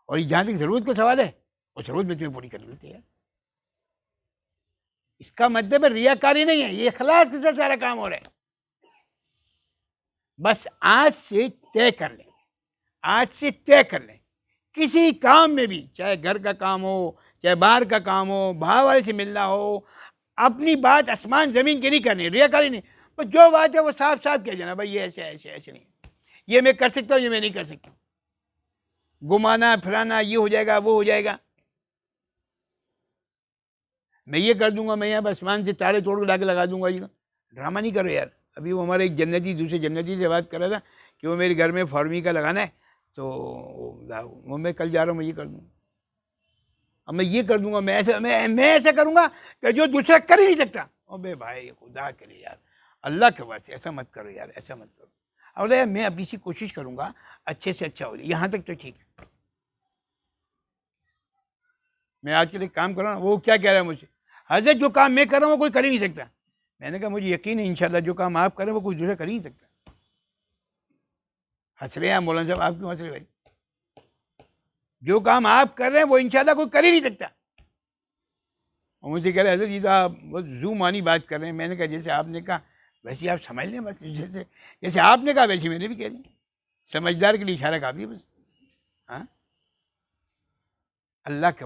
اور جہاں تک ضرورت کا سوال ہے وہ ضرورت میں تمہیں پوری کر لیتے ہیں. اس کا مطلب ریاکاری نہیں ہے، یہ اخلاص کے ساتھ سارا کام ہو رہا ہے. بس آج سے طے کر لیں، آج سے طے کر لیں کسی کام میں بھی، چاہے گھر کا کام ہو، چاہے باہر کا کام ہو، بھائی والے سے ملنا ہو، اپنی بات آسمان زمین کی نہیں کرنی، ریاکاری نہیں. بس جو بات ہے وہ صاف صاف کہہ جانا بھائی یہ ایسے ایسے ایسے نہیں، یہ میں کر سکتا ہوں، یہ میں نہیں کر سکتا. گمانا پھرانا، یہ ہو جائے گا وہ ہو جائے گا، میں یہ کر دوں گا، میں یہاں پہ آسمان سے تارے توڑ کے لا کے لگا دوں گا. یہ ڈرامہ نہیں کرو یار. ابھی وہ ہمارا ایک جنتی دوسرے جنتی سے بات کر رہا تھا کہ وہ میرے گھر میں فارمی کا لگانا ہے، تو وہ میں کل جا رہا ہوں، میں یہ کر دوں گا، اب میں یہ کر دوں گا، میں ایسا کروں گا کہ جو دوسرا کر ہی نہیں سکتا. او بے بھائی خدا کرے یار، اللہ کے واسطے ایسا مت کرو یار، ایسا مت کرو. اور یار میں اپنی سی کوشش کروں گا اچھے سے اچھا ہو جائے، یہاں تک تو ٹھیک ہے. میں آج کے لیے کام کر رہا ہوں، وہ کیا کہہ رہا ہے مجھ سے، حضرت جو کام میں کر رہا ہوں وہ کوئی کر ہی نہیں سکتا. میں نے کہا مجھے یقین ہے انشاءاللہ جو کام آپ کریں وہ کوئی دوسرا کر ہی نہیں سکتا. ہنس رہے ہیں مولانا صاحب، آپ کیوں ہنس رہے بھائی؟ جو کام آپ کر رہے ہیں وہ انشاءاللہ کوئی کر ہی نہیں سکتا. اور مجھے کہہ رہے حضرت یہ تو آپ بہت زو مانی بات کر رہے ہیں. میں نے کہا جیسے آپ نے کہا ویسے آپ سمجھ لیں، بس جیسے آپ نے کہا ویسے میں نے بھی کہہ دیا. سمجھدار کے لیے اشارہ کافی ہے بس. ہاں اللہ کے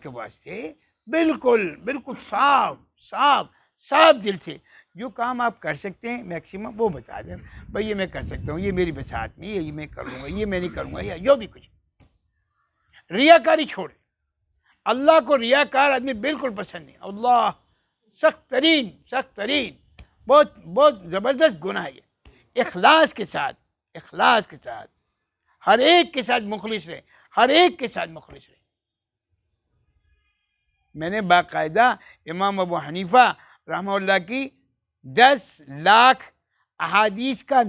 واسطے بالکل بالکل صاف دل سے جو کام آپ کر سکتے ہیں میکسیمم وہ بتا دیں بھائی یہ میں کر سکتا ہوں، یہ میری بساط میں، یہ میں کر لوں گا، یہ میں نہیں کروں گا، یا جو بھی کچھ. ریاکاری چھوڑے. اللہ کو ریاکار آدمی بالکل پسند نہیں. اللہ سخت ترین بہت زبردست گناہ ہے. اخلاص کے ساتھ ہر ایک کے ساتھ مخلص رہے. میں نے باقاعدہ امام ابو حنیفہ رحمہ اللہ کی 10 لاکھ احادیث کا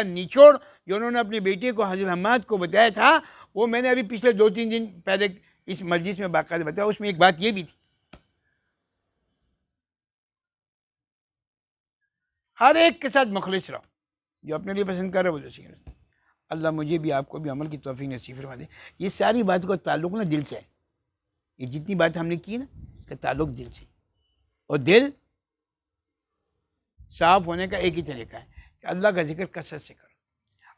نچوڑ جو انہوں نے اپنی بیٹی کو حضرت حماد کو بتایا تھا، وہ میں نے ابھی پچھلے 2-3 دن پہلے اس مجلس میں باقاعدہ بتایا. اس میں ایک بات یہ بھی تھی، ہر ایک کے ساتھ مخلص رہو. جو اپنے لیے پسند کر رہے وہ دوسری. اللہ مجھے بھی آپ کو بھی عمل کی توفیق نصیب فرما دے. یہ ساری باتوں کا تعلق نا دل سے ہے. یہ جتنی بات ہم نے کی نا اس کا تعلق دل سے. اور دل صاف ہونے کا ایک ہی طریقہ ہے کہ اللہ کا ذکر کثرت سے کرو.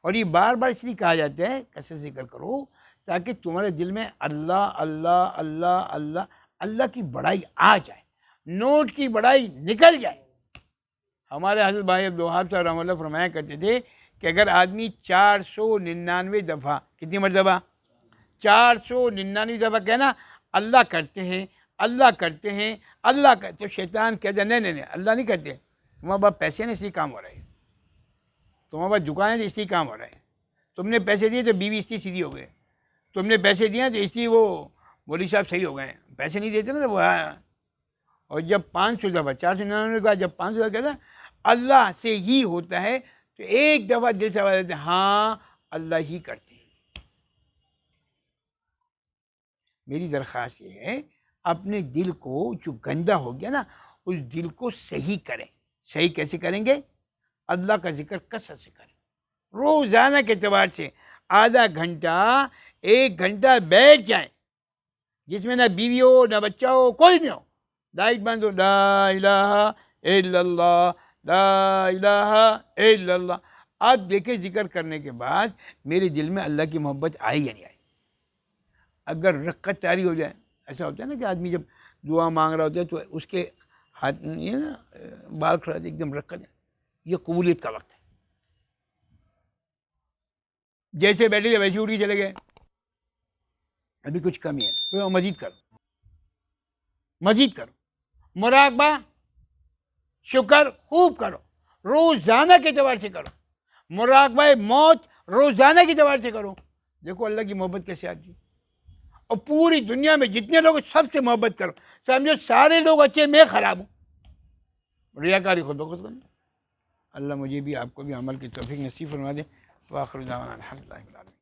اور یہ بار بار اس لیے کہا جاتا ہے کثرت سے ذکر کرو تاکہ تمہارے دل میں اللہ کی بڑائی آ جائے، نوٹ کی بڑائی نکل جائے. ہمارے حضرت بھائی عبدالوہاب صاحب رحمہ اللہ فرمایا کرتے تھے کہ اگر آدمی 499 دفعہ، کتنی مرتبہ؟ 499 دفعہ کہنا اللہ کرتے ہیں تو شیطان کہتا ہے نہیں اللہ نہیں کرتے، تمہارے پاس پیسے نے اس لیے کام ہو رہا ہے، تمہارے پاس دکان ہے اس لیے کام ہو رہا ہے، تم نے پیسے دیے تو بیوی اس لیے سیدھی ہو گئے، تم نے پیسے دیے تو اس لیے وہ مولوی صاحب صحیح ہو گئے ہیں، پیسے نہیں دیتے نا تو وہ اور جب 500 دفعہ 499 کا جب 500 دفعہ کہتا اللہ سے ہی ہوتا ہے تو ایک دفعہ دل سے آواز دیتے ہاں اللہ ہی کرتے ہیں۔ میری درخواست یہ ہے اپنے دل کو جو گندا ہو گیا نا اس دل کو صحیح کریں۔ صحیح کیسے کریں گے؟ اللہ کا ذکر کثرت سے کریں، روزانہ کے اعتبار سے آدھا گھنٹہ 1 گھنٹہ بیٹھ جائیں، جس میں نہ بیوی ہو نہ بچہ ہو کوئی نہیں ہو، لائٹ بند ہو، لا الہ الا اللہ لا الہ الا اللہ۔ آپ دیکھیں ذکر کرنے کے بعد میرے دل میں اللہ کی محبت آئی یا نہیں آئی۔ اگر رکعت طاری ہو جائے، ایسا ہوتا ہے نا کہ آدمی جب دعا مانگ رہا ہوتا ہے تو اس کے ہاتھ یہ نا بال کھڑا ایک دم رکعت، یہ قبولیت کا وقت ہے۔ جیسے بیٹھے تھے ویسے اٹھ کے چلے گئے، ابھی کچھ کمی ہے تو مزید کرو، مزید کرو، مراقبہ شکر خوب کرو، روزانہ کے اعتبار سے کرو، مراقبہ موت روزانہ کے اعتبار سے کرو۔ دیکھو اللہ کی محبت کیسے آتی ہے۔ اور پوری دنیا میں جتنے لوگ سب سے محبت کرو، سمجھو سارے لوگ اچھے میں خراب ہوں، ریاکاری خود بخود کرنا۔ اللہ مجھے بھی آپ کو بھی عمل کی توفیق نصیب فرما دے۔ وآخر دعوانا الحمدللہ رب العالمین۔